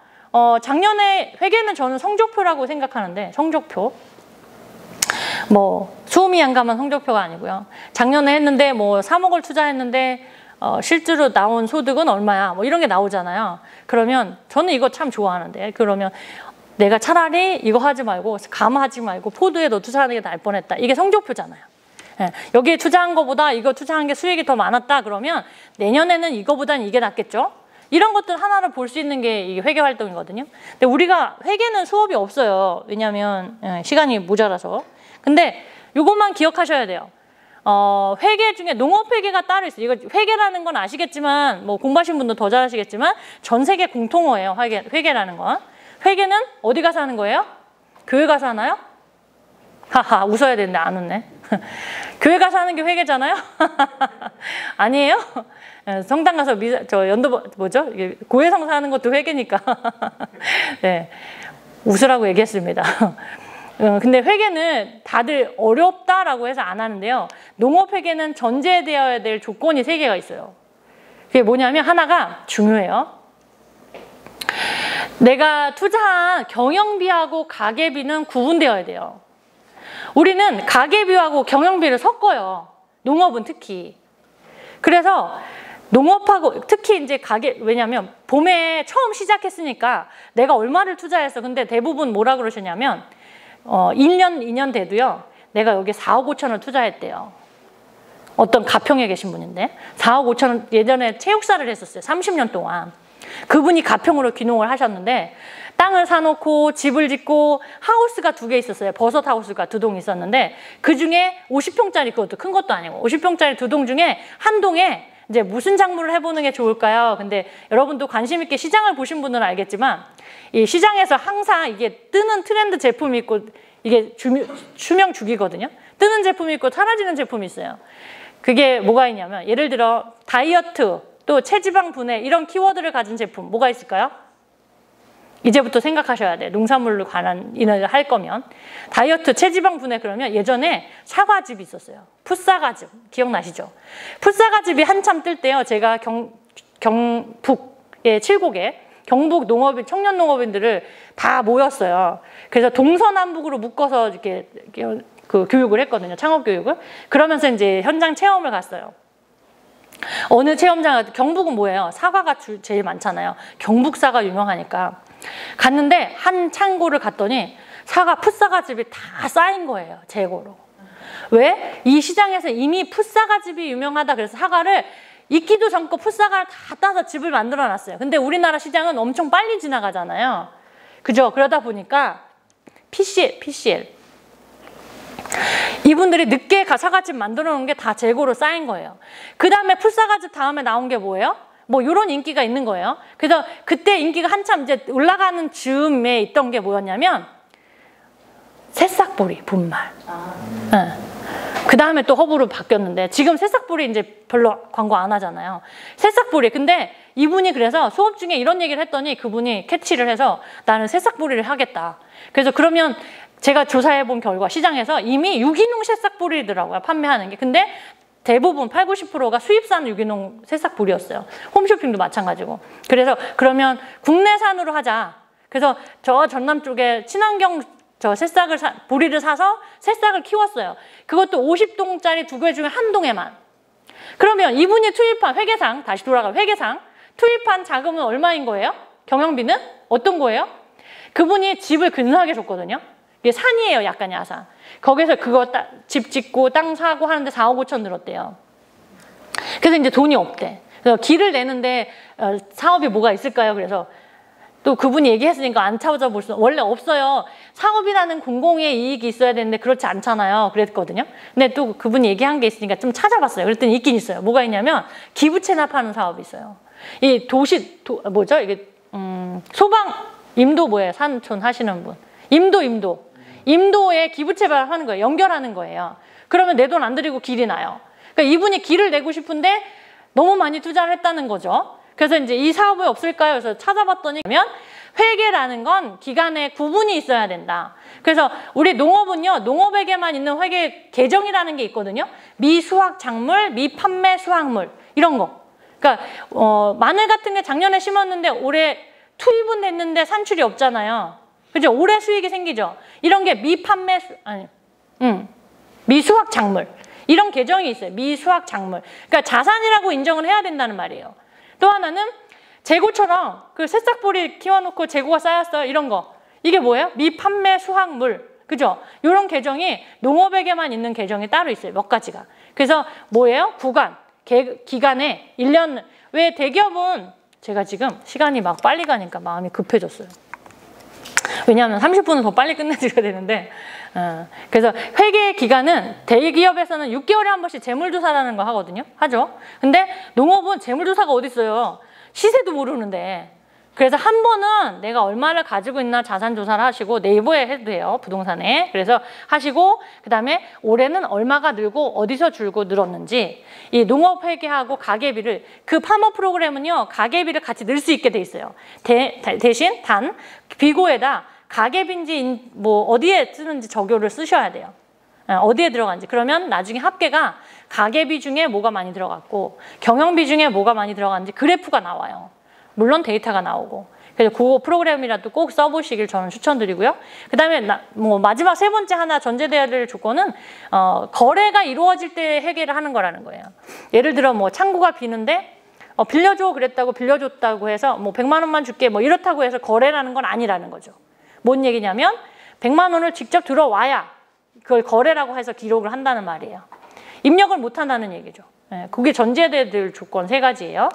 작년에 회계는 저는 성적표라고 생각하는데 성적표. 뭐 수음이 안 가면 성적표가 아니고요. 작년에 했는데 뭐 3억을 투자했는데 실제로 나온 소득은 얼마야? 뭐 이런 게 나오잖아요. 그러면 저는 이거 참 좋아하는데 그러면 내가 차라리 이거 하지 말고 감하지 말고 포드에 너 투자하는 게 나을 뻔했다. 이게 성적표잖아요. 예, 여기에 투자한 거보다 이거 투자한 게 수익이 더 많았다 그러면 내년에는 이거보다는 이게 낫겠죠? 이런 것들 하나를 볼 수 있는 게 이게 회계 활동이거든요. 근데 우리가 회계는 수업이 없어요. 왜냐하면 시간이 모자라서. 근데 이것만 기억하셔야 돼요. 회계 중에 농업회계가 따로 있어요. 이거 회계라는 건 아시겠지만 뭐 공부하신 분도 더 잘 아시겠지만 전 세계 공통어예요. 회계라는 건. 회계는 어디 가서 하는 거예요? 교회 가서 하나요? 하하, 웃어야 되는데 안 웃네. 교회 가서 하는 게 회계잖아요? 아니에요? 성당 가서 뭐죠? 고해성사 하는 것도 회계니까. 네, 웃으라고 얘기했습니다. 근데 회계는 다들 어렵다라고 해서 안 하는데요. 농업회계는 전제되어야 될 조건이 3개가 있어요. 그게 뭐냐면 하나가 중요해요. 내가 투자한 경영비하고 가계비는 구분되어야 돼요. 우리는 가계비하고 경영비를 섞어요. 농업은 특히. 그래서 농업하고 특히 이제 왜냐면 봄에 처음 시작했으니까 내가 얼마를 투자했어. 근데 대부분 뭐라 그러시냐면 1년, 2년 돼도요. 내가 여기 4억 5천을 투자했대요. 어떤 가평에 계신 분인데 4억 5천을 예전에 체육사를 했었어요. 30년 동안. 그분이 가평으로 귀농을 하셨는데 땅을 사놓고 집을 짓고 하우스가 2개 있었어요. 버섯 하우스가 2동 있었는데 그중에 50평짜리 그것도 큰 것도 아니고 50평짜리 2동 중에 한 동에 이제 무슨 작물을 해보는 게 좋을까요? 근데 여러분도 관심 있게 시장을 보신 분은 알겠지만 이 시장에서 항상 이게 뜨는 트렌드 제품이 있고 이게 수명 주기거든요. 뜨는 제품이 있고 사라지는 제품이 있어요. 그게 뭐가 있냐면 예를 들어 다이어트 또 체지방 분해 이런 키워드를 가진 제품 뭐가 있을까요? 이제부터 생각하셔야 돼. 농산물로 관한 일을 할 거면. 다이어트, 체지방 분해 그러면 예전에 사과즙이 있었어요. 풋사과즙. 기억나시죠? 풋사과즙이 한참 뜰 때요. 제가 경북의 7곡에 경북 농업인, 청년 농업인들을 다 모였어요. 그래서 동서남북으로 묶어서 이렇게 그 교육을 했거든요. 창업 교육을. 그러면서 이제 현장 체험을 갔어요. 어느 체험장, 경북은 뭐예요? 사과가 제일 많잖아요. 경북 사과 유명하니까. 갔는데 한 창고를 갔더니 풋사과즙이 다 쌓인 거예요. 재고로. 왜? 이 시장에서 이미 풋사과즙이 유명하다 그래서 사과를 익기도 전거 풋사과를 다 따서 즙을 만들어 놨어요. 근데 우리나라 시장은 엄청 빨리 지나가잖아요. 그죠? 그러다 보니까 PCL. 이분들이 늦게 사과즙 만들어 놓은 게 다 재고로 쌓인 거예요. 그 다음에 풋사과즙 다음에 나온 게 뭐예요? 뭐 이런 인기가 있는 거예요. 그래서 그때 인기가 한참 이제 올라가는 즈음에 있던 게 뭐였냐면 새싹보리 분말. 네. 그 다음에 또 허브로 바뀌었는데 지금 새싹보리 이제 별로 광고 안 하잖아요. 새싹보리. 근데 이분이 그래서 수업 중에 이런 얘기를 했더니 그분이 캐치를 해서 나는 새싹보리를 하겠다. 그래서 그러면 제가 조사해 본 결과 시장에서 이미 유기농 새싹보리더라고요. 판매하는 게. 근데 대부분 80~90%가 수입산 유기농 새싹보리였어요. 홈쇼핑도 마찬가지고. 그래서 그러면 국내산으로 하자. 그래서 저 전남 쪽에 친환경 보리를 사서 새싹을 키웠어요. 그것도 50동짜리 2개 중에 한 동에만. 그러면 이분이 투입한 회계상, 다시 돌아가 회계상, 투입한 자금은 얼마인 거예요? 경영비는 어떤 거예요? 그분이 집을 근사하게 줬거든요. 이게 산이에요. 약간 야산. 거기서 그거 집 짓고 땅 사고 하는데 4억 5천 들었대요. 그래서 이제 돈이 없대. 그래서 길을 내는데 사업이 뭐가 있을까요? 그래서 또 그분이 얘기했으니까 안 찾아볼 수 원래 없어요. 사업이라는 공공의 이익이 있어야 되는데 그렇지 않잖아요. 그랬거든요. 근데 또 그분이 얘기한 게 있으니까 좀 찾아봤어요. 그랬더니 있긴 있어요. 뭐가 있냐면 기부 체납하는 사업이 있어요. 이 뭐죠? 이게 소방 임도 뭐예요? 산촌 하시는 분. 임도에 기부 체납하는 거예요. 연결하는 거예요. 그러면 내 돈 안 들이고 길이 나요. 그러니까 이분이 길을 내고 싶은데 너무 많이 투자를 했다는 거죠. 그래서 이제 이 사업이 없을까요? 그래서 찾아봤더니 회계라는 건 기간에 구분이 있어야 된다. 그래서 우리 농업은요, 농업에게만 있는 회계 계정이라는 게 있거든요. 미수확 작물, 미판매 수확물 이런 거. 그러니까 마늘 같은 게 작년에 심었는데 올해 투입은 됐는데 산출이 없잖아요. 그죠? 올해 수익이 생기죠. 이런 게 미수확 작물 이런 계정이 있어요. 미수확 작물. 그러니까 자산이라고 인정을 해야 된다는 말이에요. 또 하나는 재고처럼 그 새싹보리 키워놓고 재고가 쌓였어요. 이런 거. 이게 뭐예요? 미판매 수확물. 그죠? 이런 계정이 농업에게만 있는 계정이 따로 있어요. 몇 가지가. 그래서 뭐예요? 기간에 1년. 왜 대기업은 제가 지금 시간이 막 빨리 가니까 마음이 급해졌어요. 왜냐하면 30분은 더 빨리 끝내줘야 되는데 그래서 회계 기간은 대기업에서는 6개월에 한 번씩 재물조사라는 거 하거든요. 하죠. 근데 농업은 재물조사가 어디 있어요. 시세도 모르는데. 그래서 한 번은 내가 얼마를 가지고 있나 자산조사를 하시고 네이버에 해도 돼요. 부동산에. 그래서 하시고 그다음에 올해는 얼마가 늘고 어디서 줄고 늘었는지 이 농업회계하고 가계비를 그 파머 프로그램은요. 가계비를 같이 넣을 수 있게 돼 있어요. 대신 단 비고에다 가계비인지 뭐 어디에 쓰는지 적요를 쓰셔야 돼요. 어디에 들어간지. 그러면 나중에 합계가 가계비 중에 뭐가 많이 들어갔고 경영비 중에 뭐가 많이 들어갔는지 그래프가 나와요. 물론 데이터가 나오고. 그래서 그거 프로그램이라도 꼭 써보시길 저는 추천드리고요. 그 다음에 뭐 마지막 세 번째 하나 전제돼야 될 조건은 거래가 이루어질 때 회계를 하는 거라는 거예요. 예를 들어 뭐 창고가 비는데 빌려줘 그랬다고 빌려줬다고 해서 뭐 100만 원만 줄게 뭐 이렇다고 해서 거래라는 건 아니라는 거죠. 뭔 얘기냐면 100만 원을 직접 들어와야 그걸 거래라고 해서 기록을 한다는 말이에요. 입력을 못 한다는 얘기죠. 그게 전제돼야 될 조건 세 가지예요.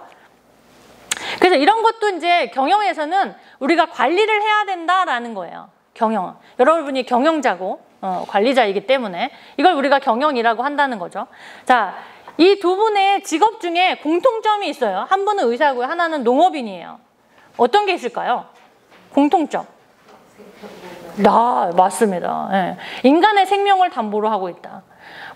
그래서 이런 것도 이제 경영에서는 우리가 관리를 해야 된다라는 거예요. 경영. 여러분이 경영자고 관리자이기 때문에 이걸 우리가 경영이라고 한다는 거죠. 자, 이 두 분의 직업 중에 공통점이 있어요. 한 분은 의사고요. 하나는 농업인이에요. 어떤 게 있을까요? 공통점. 맞습니다. 네. 인간의 생명을 담보로 하고 있다.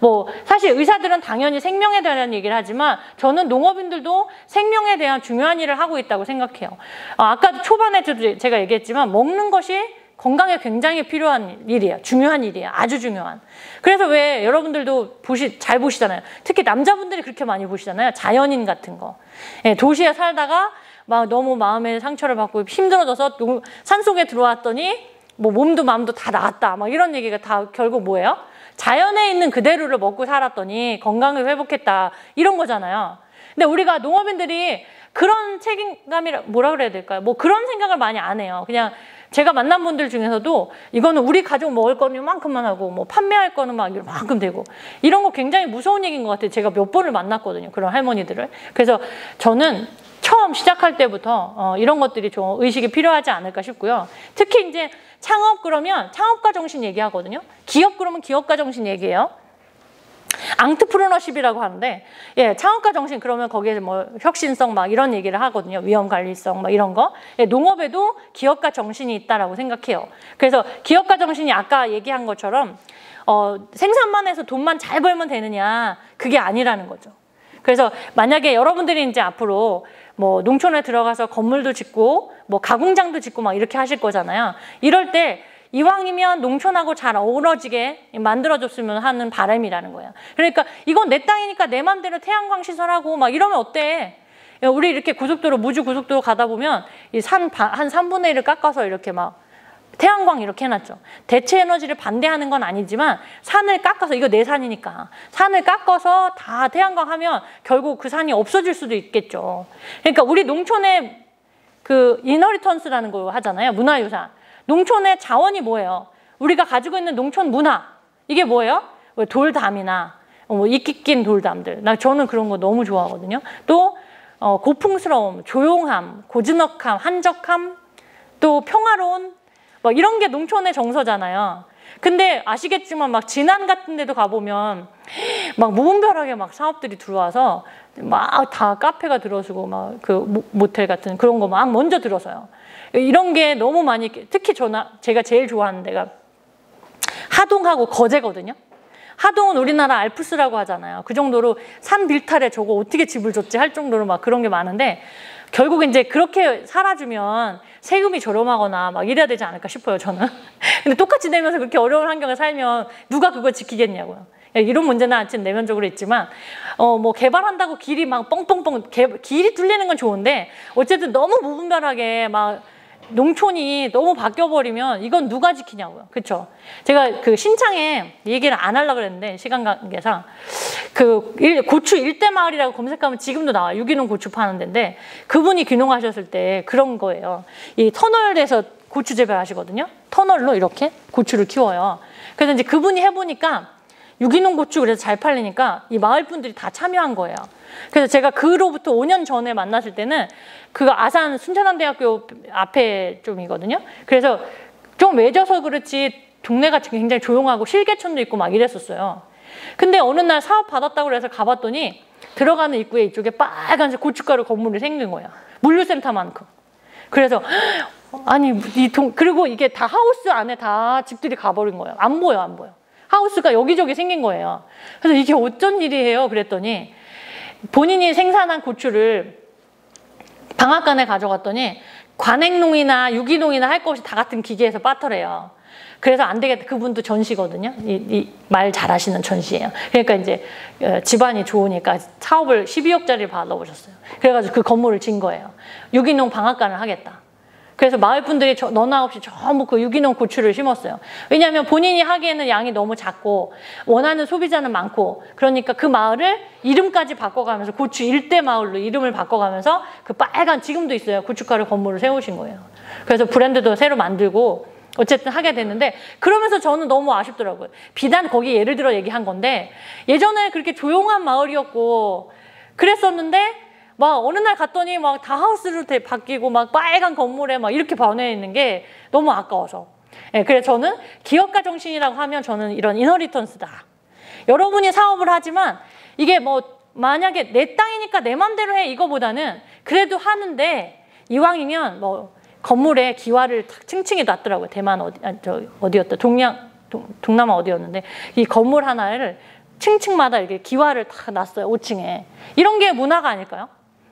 뭐 사실 의사들은 당연히 생명에 대한 얘기를 하지만 저는 농업인들도 생명에 대한 중요한 일을 하고 있다고 생각해요. 아까도 초반에 제가 얘기했지만 먹는 것이 건강에 굉장히 필요한 일이에요. 중요한 일이에요. 아주 중요한. 그래서 왜 여러분들도 잘 보시잖아요. 특히 남자분들이 그렇게 많이 보시잖아요. 자연인 같은 거. 예, 도시에 살다가 막 너무 마음에 상처를 받고 힘들어져서 산속에 들어왔더니 뭐 몸도 마음도 다 나갔다. 막 이런 얘기가 다 결국 뭐예요? 자연에 있는 그대로를 먹고 살았더니 건강을 회복했다. 이런 거잖아요. 근데 우리가 농업인들이 그런 책임감이라 뭐라 그래야 될까요? 뭐 그런 생각을 많이 안 해요. 그냥 제가 만난 분들 중에서도 이거는 우리 가족 먹을 거는 이만큼만 하고 뭐 판매할 거는 막 이만큼 되고 이런 거 굉장히 무서운 얘기인 것 같아요. 제가 몇 번을 만났거든요. 그런 할머니들을. 그래서 저는 처음 시작할 때부터 이런 것들이 좀 의식이 필요하지 않을까 싶고요. 특히 이제 창업 그러면 창업가 정신 얘기하거든요. 기업 그러면 기업가 정신 얘기해요. 앙트프로너십이라고 하는데 예, 창업가 정신 그러면 거기에 뭐 혁신성 막 이런 얘기를 하거든요. 위험관리성 막 이런 거. 예, 농업에도 기업가 정신이 있다라고 생각해요. 그래서 기업가 정신이 아까 얘기한 것처럼 생산만 해서 돈만 잘 벌면 되느냐 그게 아니라는 거죠. 그래서 만약에 여러분들이 이제 앞으로 뭐 농촌에 들어가서 건물도 짓고 뭐 가공장도 짓고 막 이렇게 하실 거잖아요. 이럴 때 이왕이면 농촌하고 잘 어우러지게 만들어줬으면 하는 바람이라는 거예요. 그러니까 이건 내 땅이니까 내 맘대로 태양광 시설하고 막 이러면 어때? 우리 이렇게 고속도로 무주 고속도로 가다 보면 이 산 한 3분의 1을 깎아서 이렇게 막 태양광 이렇게 해놨죠. 대체 에너지를 반대하는 건 아니지만 산을 깎아서 이거 내 산이니까 산을 깎아서 다 태양광 하면 결국 그 산이 없어질 수도 있겠죠. 그러니까 우리 농촌의 그 이너리턴스라는 거 하잖아요. 문화유산. 농촌의 자원이 뭐예요? 우리가 가지고 있는 농촌 문화. 이게 뭐예요? 돌담이나 뭐 이끼 낀 돌담들. 저는 그런 거 너무 좋아하거든요. 또 고풍스러움, 조용함, 고즈넉함, 한적함, 또 평화로운 막 이런 게 농촌의 정서잖아요. 근데 아시겠지만 막 진안 같은 데도 가보면 막 무분별하게 막 사업들이 들어와서 막 다 카페가 들어서고 막 그 모텔 같은 그런 거 막 먼저 들어서요. 이런 게 너무 많이, 특히 제가 제일 좋아하는 데가 하동하고 거제거든요. 하동은 우리나라 알프스라고 하잖아요. 그 정도로 산 빌탈에 저거 어떻게 집을 줬지 할 정도로 막 그런 게 많은데 결국 이제 그렇게 살아주면 세금이 저렴하거나 막 이래야 되지 않을까 싶어요, 저는. 근데 똑같이 내면서 그렇게 어려운 환경에 살면 누가 그걸 지키겠냐고요. 이런 문제는 아직 내면적으로 있지만 뭐 개발한다고 길이 막 뻥뻥뻥 길이 뚫리는 건 좋은데 어쨌든 너무 무분별하게 막 농촌이 너무 바뀌어버리면 이건 누가 지키냐고요. 그렇죠? 제가 그 신창에 얘기를 안 하려고 그랬는데 시간 관계상 그 고추 일대마을이라고 검색하면 지금도 나와요. 유기농 고추 파는 데인데 그분이 귀농하셨을 때 그런 거예요. 이 터널에서 고추 재배하시거든요. 터널로 이렇게 고추를 키워요. 그래서 이제 그분이 해보니까 유기농 고추 그래서 잘 팔리니까 이 마을 분들이 다 참여한 거예요. 그래서 제가 그로부터 5년 전에 만났을 때는 그 아산 순천한대학교 앞에 좀이거든요. 그래서 좀 외져서 그렇지 동네가 굉장히 조용하고 실개천도 있고 막 이랬었어요. 근데 어느 날 사업 받았다고 그래서 가봤더니 들어가는 입구에 이쪽에 빨간색 고춧가루 건물이 생긴 거예요. 물류센터만큼. 그래서 아니 그리고 이게 다 하우스 안에 다 집들이 가버린 거예요. 안 보여, 안 보여. 하우스가 여기저기 생긴 거예요. 그래서 이게 어쩐 일이에요? 그랬더니 본인이 생산한 고추를 방앗간에 가져갔더니 관행농이나 유기농이나 할 것 없이 다 같은 기계에서 빠터래요. 그래서 안 되겠다. 그분도 전시거든요. 이 말 잘하시는 전시예요. 그러니까 이제 집안이 좋으니까 사업을 12억짜리를 받아보셨어요. 그래가지고 그 건물을 진 거예요. 유기농 방앗간을 하겠다. 그래서 마을 분들이 너나 없이 전부 그 유기농 고추를 심었어요. 왜냐하면 본인이 하기에는 양이 너무 작고 원하는 소비자는 많고 그러니까 그 마을을 이름까지 바꿔가면서 고추 일대 마을로 이름을 바꿔가면서 그 빨간 지금도 있어요. 고춧가루 건물을 세우신 거예요. 그래서 브랜드도 새로 만들고 어쨌든 하게 됐는데 그러면서 저는 너무 아쉽더라고요. 비단 거기 예를 들어 얘기한 건데 예전에 그렇게 조용한 마을이었고 그랬었는데 막 어느 날 갔더니 막 다 하우스로 바뀌고 막 빨간 건물에 막 이렇게 변해 있는 게 너무 아까워서. 예, 그래서 저는 기업가 정신이라고 하면 저는 이런 이너리턴스다. 여러분이 사업을 하지만 이게 뭐 만약에 내 땅이니까 내 맘대로 해 이거보다는 그래도 하는데 이왕이면 뭐 건물에 기와를 층층이 놨더라고요. 대만 어디였다. 동남아 어디였는데 이 건물 하나를 층층마다 이렇게 기와를 다 놨어요. 5층에. 이런 게 문화가 아닐까요?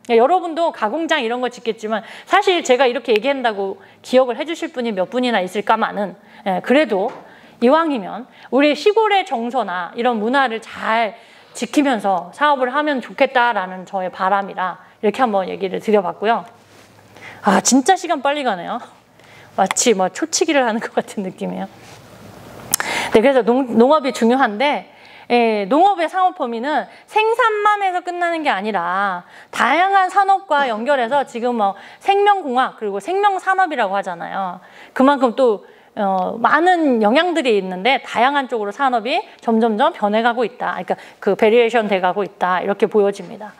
여러분도 가공장 이런 거 짓겠지만 사실 제가 이렇게 얘기한다고 기억을 해주실 분이 몇 분이나 있을까마는 그래도 이왕이면 우리 시골의 정서나 이런 문화를 잘 지키면서 사업을 하면 좋겠다라는 저의 바람이라 이렇게 한번 얘기를 드려봤고요. 아 진짜 시간 빨리 가네요. 마치 뭐 초치기를 하는 것 같은 느낌이에요. 네, 그래서 농업이 중요한데 농업의 상업 범위는 생산만 해서 끝나는 게 아니라 다양한 산업과 연결해서 지금 뭐 생명공학 그리고 생명산업이라고 하잖아요. 그만큼 또 많은 영향들이 있는데 다양한 쪽으로 산업이 점점점 변해가고 있다. 그러니까 그 베리에이션 돼가고 있다. 이렇게 보여집니다.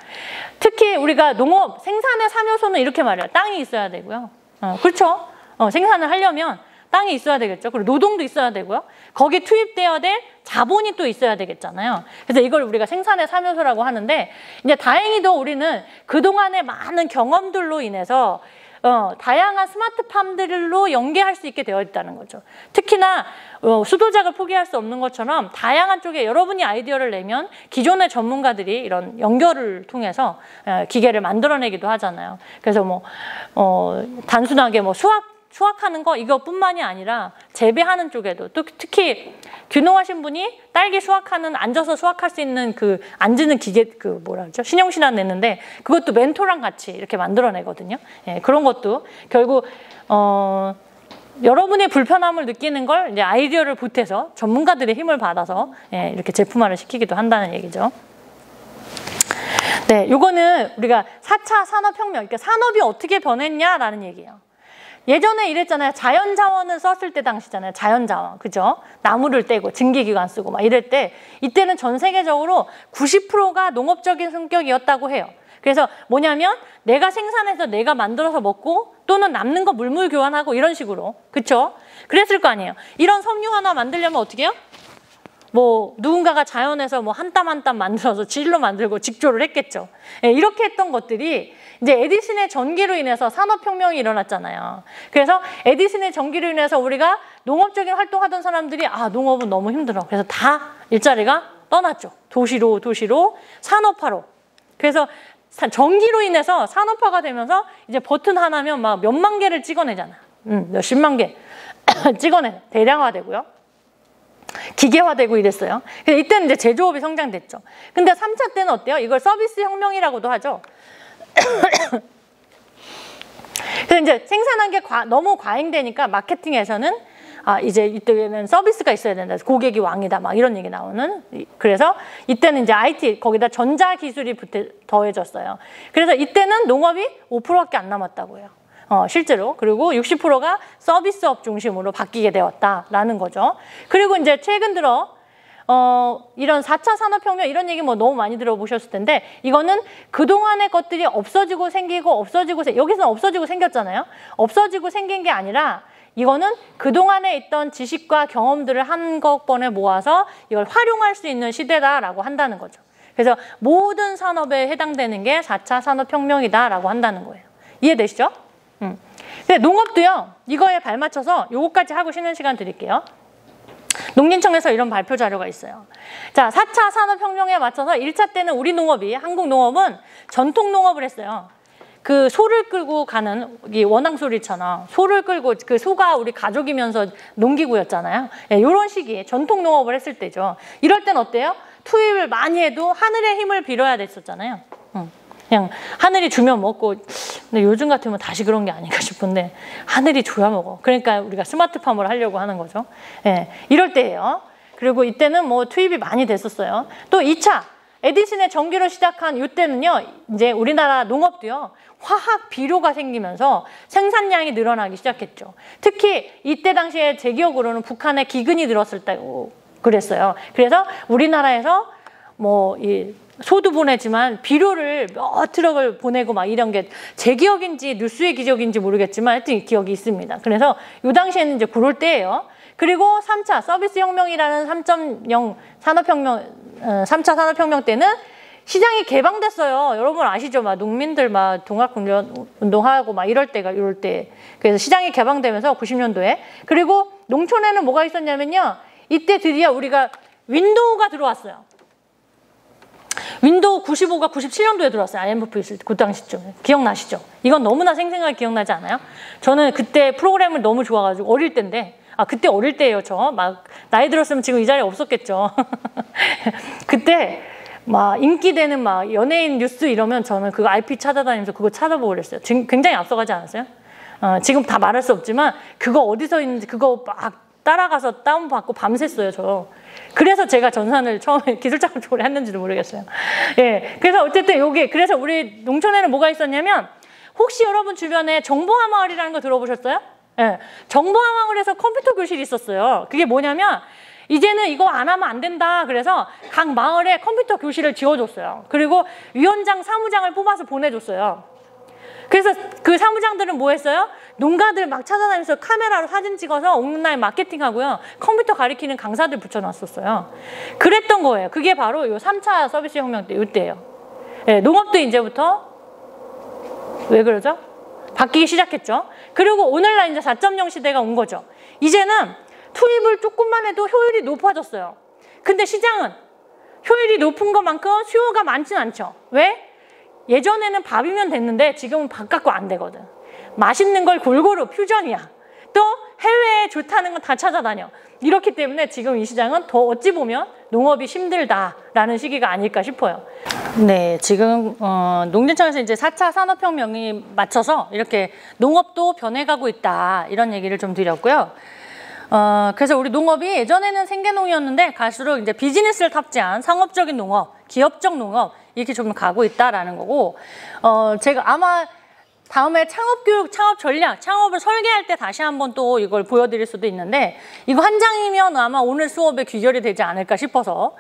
특히 우리가 농업 생산의 3요소는 이렇게 말해요. 땅이 있어야 되고요. 그렇죠? 생산을 하려면 땅이 있어야 되겠죠. 그리고 노동도 있어야 되고요. 거기에 투입되어야 될 자본이 또 있어야 되겠잖아요. 그래서 이걸 우리가 생산의 3요소라고 하는데 이제 다행히도 우리는 그동안의 많은 경험들로 인해서 다양한 스마트팜들로 연계할 수 있게 되어 있다는 거죠. 특히나 수도작을 포기할 수 없는 것처럼 다양한 쪽에 여러분이 아이디어를 내면 기존의 전문가들이 이런 연결을 통해서 기계를 만들어내기도 하잖아요. 그래서 뭐 단순하게 뭐 수확하는 거 이것뿐만이 아니라 재배하는 쪽에도 또 특히 귀농하신 분이 딸기 수확하는 앉아서 수확할 수 있는 그 앉는 기계 그 뭐라 그러죠? 신용신안 냈는데 그것도 멘토랑 같이 이렇게 만들어내거든요. 예, 그런 것도 결국 여러분의 불편함을 느끼는 걸 이제 아이디어를 보태서 전문가들의 힘을 받아서 이렇게 제품화를 시키기도 한다는 얘기죠. 네, 요거는 우리가 4차 산업혁명, 그러니까 산업이 어떻게 변했냐라는 얘기예요. 예전에 이랬잖아요. 자연자원을 썼을 때 당시잖아요. 자연자원, 그죠? 나무를 떼고 증기기관 쓰고 막 이럴 때 이때는 전 세계적으로 90%가 농업적인 성격이었다고 해요. 그래서 뭐냐면 내가 생산해서 내가 만들어서 먹고 또는 남는 거 물물 교환하고 이런 식으로. 그쵸? 그랬을 거 아니에요. 이런 섬유 하나 만들려면 어떻게 해요? 뭐 누군가가 자연에서 뭐 한 땀 한 땀 만들어서 질로 만들고 직조를 했겠죠. 예, 이렇게 했던 것들이 이제 에디슨의 전기로 인해서 산업혁명이 일어났잖아요. 그래서 에디슨의 전기로 인해서 우리가 농업적인 활동하던 사람들이 아 농업은 너무 힘들어. 그래서 다 일자리가 떠났죠. 도시로 산업화로. 그래서 전기로 인해서 산업화가 되면서 이제 버튼 하나면 막 몇만 개를 찍어내잖아. 몇십만 개 찍어내 대량화되고요. 기계화되고 이랬어요. 그래서 이때는 이제 제조업이 성장됐죠. 근데 3차 때는 어때요? 이걸 서비스 혁명이라고도 하죠. 그래서 이제 생산한 게 너무 과잉되니까 마케팅에서는 아 이제 이때는 서비스가 있어야 된다. 고객이 왕이다. 막 이런 얘기 나오는. 그래서 이때는 이제 IT 거기다 전자 기술이 더해졌어요. 그래서 이때는 농업이 5%밖에 안 남았다고 해요. 실제로. 그리고 60%가 서비스업 중심으로 바뀌게 되었다라는 거죠. 그리고 이제 최근 들어 이런 4차 산업혁명 이런 얘기 뭐 너무 많이 들어보셨을 텐데 이거는 그동안의 것들이 없어지고 생기고 여기서는 없어지고 생겼잖아요. 없어지고 생긴 게 아니라 이거는 그동안에 있던 지식과 경험들을 한꺼번에 모아서 이걸 활용할 수 있는 시대다라고 한다는 거죠. 그래서 모든 산업에 해당되는 게 4차 산업혁명이다라고 한다는 거예요. 이해되시죠? 근데 농업도요. 이거에 발맞춰서 요거까지 하고 쉬는 시간 드릴게요. 농림청에서 이런 발표 자료가 있어요. 자, 4차 산업혁명에 맞춰서 1차 때는 우리 농업이 한국 농업은 전통 농업을 했어요. 그 소를 끌고 가는 이 원앙소리 있잖아. 소를 끌고 그 소가 우리 가족이면서 농기구였잖아요. 예, 이런 시기에 전통 농업을 했을 때죠. 이럴 땐 어때요? 투입을 많이 해도 하늘의 힘을 빌어야 됐었잖아요. 그냥 하늘이 주면 먹고 근데 요즘 같으면 다시 그런 게 아닌가 싶은데 하늘이 줘야 먹어. 그러니까 우리가 스마트팜을 하려고 하는 거죠. 예, 이럴 때예요. 그리고 이때는 뭐 투입이 많이 됐었어요. 또 2차 에디슨의 전기로 시작한 이때는요. 이제 우리나라 농업도요. 화학 비료가 생기면서 생산량이 늘어나기 시작했죠. 특히 이때 당시에 제 기억으로는 북한에 기근이 들었을 때 그랬어요. 그래서 우리나라에서 뭐 이 소도 보내지만 비료를 몇 트럭을 보내고 막 이런 게 제 기억인지 뉴스의 기적인지 모르겠지만 하여튼 기억이 있습니다. 그래서 이 당시에는 이제 그럴 때예요. 그리고 3차 서비스 혁명이라는 3.0 산업혁명 3차 산업혁명 때는 시장이 개방됐어요. 여러분 아시죠? 막 농민들 막 동학운동하고 막 이럴 때. 그래서 시장이 개방되면서 90년도에. 그리고 농촌에는 뭐가 있었냐면요. 이때 드디어 우리가 윈도우가 들어왔어요. 윈도우 95가 97년도에 들어왔어요. IMF 있을 때, 그 당시쯤에. 기억나시죠? 이건 너무나 생생하게 기억나지 않아요? 저는 그때 프로그램을 너무 좋아가지고 어릴 때인데 그때 어릴 때예요. 저 막 나이 들었으면 지금 이 자리에 없었겠죠. 그때 막 인기되는 막 연예인 뉴스 이러면 저는 그거 IP 찾아다니면서 그거 찾아보고 그랬어요. 지금 굉장히 앞서가지 않았어요? 지금 다 말할 수 없지만 그거 어디서 있는지 그거 막 따라가서 다운받고 밤샜어요, 저. 그래서 제가 전산을 처음에 기술자금 쪽으로 했는지도 모르겠어요. 예. 그래서 어쨌든 그래서 우리 농촌에는 뭐가 있었냐면 혹시 여러분 주변에 정보화 마을이라는 거 들어보셨어요? 예. 정보화 마을에서 컴퓨터 교실이 있었어요. 그게 뭐냐면 이제는 이거 안 하면 안 된다. 그래서 각 마을에 컴퓨터 교실을 지어줬어요. 그리고 위원장, 사무장을 뽑아서 보내줬어요. 그래서 그 사무장들은 뭐 했어요? 농가들 막 찾아다니면서 카메라로 사진 찍어서 온라인 마케팅하고요. 컴퓨터 가리키는 강사들 붙여놨었어요. 그랬던 거예요. 그게 바로 요 3차 서비스 혁명 때 이때예요. 예, 농업도 이제부터 왜 그러죠? 바뀌기 시작했죠. 그리고 오늘날 이제 4.0 시대가 온 거죠. 이제는 투입을 조금만 해도 효율이 높아졌어요. 근데 시장은 효율이 높은 것만큼 수요가 많지는 않죠. 왜? 예전에는 밥이면 됐는데 지금은 밥 갖고 안 되거든. 맛있는 걸 골고루 퓨전이야. 또 해외에 좋다는 건 다 찾아다녀. 이렇기 때문에 지금 이 시장은 더 어찌 보면 농업이 힘들다라는 시기가 아닐까 싶어요. 네, 지금 농림청에서 이제 4차 산업혁명이 맞춰서 이렇게 농업도 변해가고 있다 이런 얘기를 좀 드렸고요. 그래서 우리 농업이 예전에는 생계농이었는데 갈수록 이제 비즈니스를 탑재한 상업적인 농업, 기업적 농업 이렇게 좀 가고 있다라는 거고, 제가 아마 다음에 창업교육, 창업전략, 창업을 설계할 때 다시 한번 또 이걸 보여드릴 수도 있는데 이거 한 장이면 아마 오늘 수업에 귀결이 되지 않을까 싶어서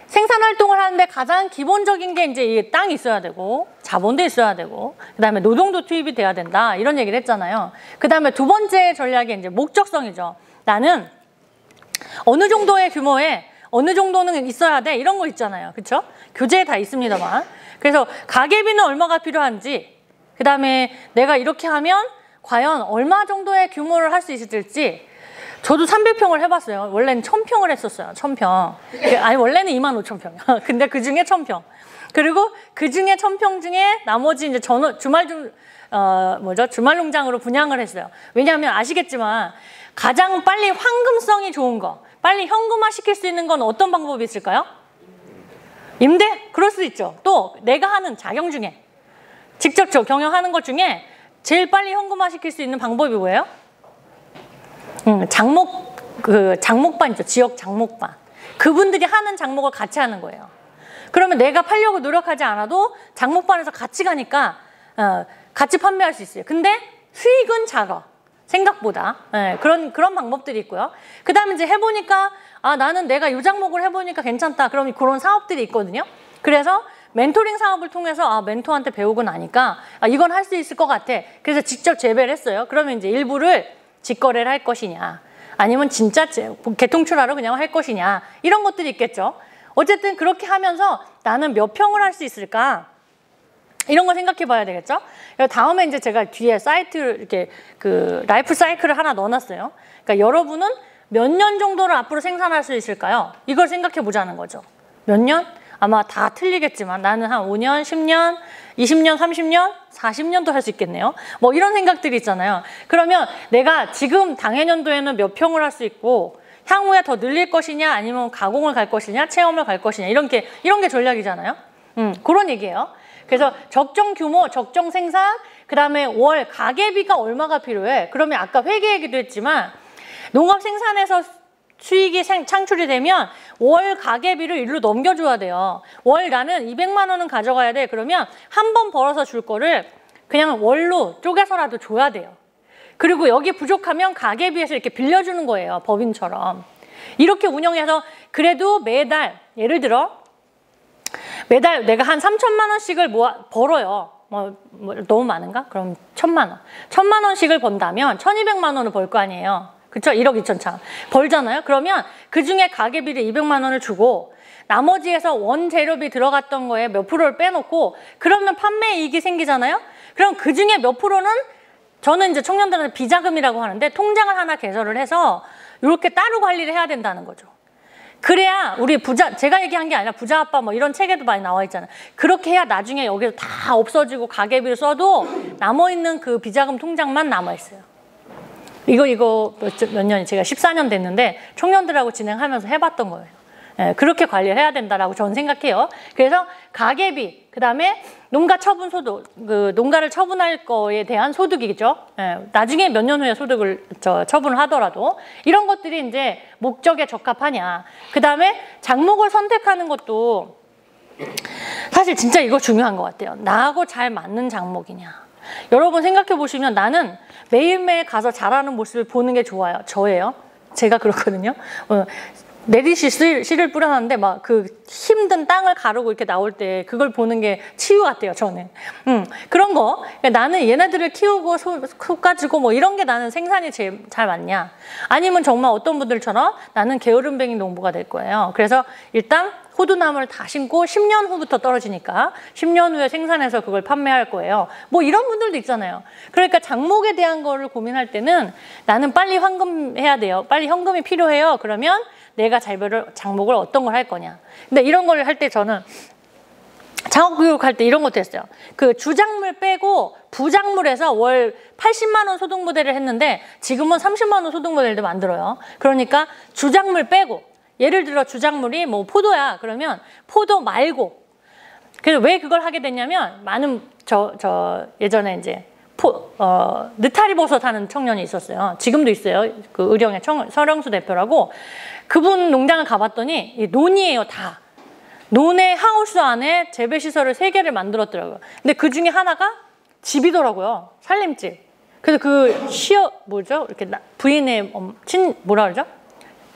생산 활동을 하는데 가장 기본적인 게 이제 이 땅이 있어야 되고 자본도 있어야 되고 그다음에 노동도 투입이 돼야 된다 이런 얘기를 했잖아요. 그다음에 두 번째 전략이 이제 목적성이죠. 나는 어느 정도의 규모에 어느 정도는 있어야 돼 이런 거 있잖아요. 그렇죠? 교재에 다 있습니다만. 그래서 가계비는 얼마가 필요한지 그다음에 내가 이렇게 하면 과연 얼마 정도의 규모를 할 수 있을지 저도 300평을 해봤어요. 원래는 1000평을 했었어요. 1000평. 아니 원래는 25,000평. 근데 그 중에 1000평. 그리고 그 중에 1000평 중에 나머지 이제 주말 농장으로 분양을 했어요. 왜냐하면 아시겠지만 가장 빨리 황금성이 좋은 거, 빨리 현금화 시킬 수 있는 건 어떤 방법이 있을까요? 임대? 그럴 수 있죠. 또 내가 하는 자경 중에 직접 경영하는 것 중에 제일 빨리 현금화 시킬 수 있는 방법이 뭐예요? 장목반 있죠. 지역 장목반. 그분들이 하는 장목을 같이 하는 거예요. 그러면 내가 팔려고 노력하지 않아도 장목반에서 같이 가니까 같이 판매할 수 있어요. 근데 수익은 작아. 생각보다. 그런 방법들이 있고요. 그 다음에 이제 해보니까 나는 내가 이 장목을 해보니까 괜찮다. 그럼 그런 사업들이 있거든요. 그래서 멘토링 사업을 통해서 멘토한테 배우고 나니까 이건 할 수 있을 것 같아. 그래서 직접 재배를 했어요. 그러면 이제 일부를 직거래를 할 것이냐 아니면 진짜 개통출하로 그냥 할 것이냐 이런 것들이 있겠죠. 어쨌든 그렇게 하면서 나는 몇 평을 할 수 있을까 이런 거 생각해 봐야 되겠죠. 다음에 이제 제가 뒤에 사이트를 이렇게 그 라이프 사이클을 하나 넣어놨어요. 그러니까 여러분은 몇 년 정도를 앞으로 생산할 수 있을까요? 이걸 생각해 보자는 거죠. 몇 년? 아마 다 틀리겠지만 나는 한 5년, 10년, 20년, 30년, 40년도 할 수 있겠네요. 뭐 이런 생각들이 있잖아요. 그러면 내가 지금 당해년도에는 몇 평을 할 수 있고 향후에 더 늘릴 것이냐 아니면 가공을 갈 것이냐 체험을 갈 것이냐 이런 게 전략이잖아요. 그런 얘기예요. 그래서 적정 규모, 적정 생산, 그 다음에 월 가계비가 얼마가 필요해. 그러면 아까 회계 얘기도 했지만 농업 생산에서 수익이 창출이 되면 월 가계비를 일로 넘겨줘야 돼요. 월 나는 200만 원은 가져가야 돼. 그러면 한 번 벌어서 줄 거를 그냥 월로 쪼개서라도 줘야 돼요. 그리고 여기 부족하면 가계비에서 이렇게 빌려주는 거예요. 법인처럼. 이렇게 운영해서 그래도 매달 예를 들어 매달 내가 한 3천만 원씩을 벌어요. 너무 많은가? 그럼 1,000만 원. 1,000만 원씩을 번다면 1,200만 원을 벌 거 아니에요. 그쵸? 1억 2천차 벌잖아요. 그러면 그중에 가계비를 200만 원을 주고 나머지에서 원재료비 들어갔던 거에 몇 프로를 빼놓고 그러면 판매 이익이 생기잖아요. 그럼 그중에 몇 프로는 저는 이제 청년들한테 비자금이라고 하는데 통장을 하나 개설을 해서 이렇게 따로 관리를 해야 된다는 거죠. 그래야 우리 제가 얘기한 게 아니라 부자 아빠 뭐 이런 책에도 많이 나와 있잖아요. 그렇게 해야 나중에 여기서 다 없어지고 가계비를 써도 남아있는 그 비자금 통장만 남아있어요. 이거 몇 년이 제가 14년 됐는데 청년들하고 진행하면서 해봤던 거예요. 그렇게 관리를 해야 된다라고 저는 생각해요. 그래서 가계비, 그 다음에 농가 처분 소득, 농가를 처분할 거에 대한 소득이죠. 나중에 몇 년 후에 소득을 처분을 하더라도 이런 것들이 이제 목적에 적합하냐. 그 다음에 장목을 선택하는 것도 사실 진짜 이거 중요한 것 같아요. 나하고 잘 맞는 장목이냐. 여러분 생각해 보시면 나는 매일매일 가서 자라는 모습을 보는 게 좋아요. 저예요. 제가 그렇거든요. 내리시 씨를 뿌려놨는데 막 그 힘든 땅을 가르고 이렇게 나올 때 그걸 보는 게 치유 같아요. 저는. 그런 거. 나는 얘네들을 키우고 속 가지고 뭐 이런 게 나는 생산이 제일 잘 맞냐. 아니면 정말 어떤 분들처럼 나는 게으름뱅이 농부가 될 거예요. 그래서 일단 호두나무를 다 심고 10년 후부터 떨어지니까 10년 후에 생산해서 그걸 판매할 거예요. 뭐 이런 분들도 있잖아요. 그러니까 장목에 대한 거를 고민할 때는 나는 빨리 황금해야 돼요. 빨리 현금이 필요해요. 그러면 내가 장목을 어떤 걸 할 거냐. 근데 이런 걸 할 때 저는 창업교육할 때 이런 것도 했어요. 그 주작물 빼고 부작물에서 월 80만 원 소득 모델을 했는데 지금은 30만 원 소득 모델도 만들어요. 그러니까 주작물 빼고 예를 들어 주작물이 뭐 포도야. 그러면 포도 말고. 그래서 왜 그걸 하게 됐냐면 많은 예전에 이제 느타리 버섯 하는 청년이 있었어요. 지금도 있어요. 그 의령의 서령수 대표라고. 그분 농장을 가봤더니 논이에요, 다. 논의 하우스 안에 재배시설을 3개를 만들었더라고요. 근데 그 중에 하나가 집이더라고요. 살림집. 그래서 이렇게 부인의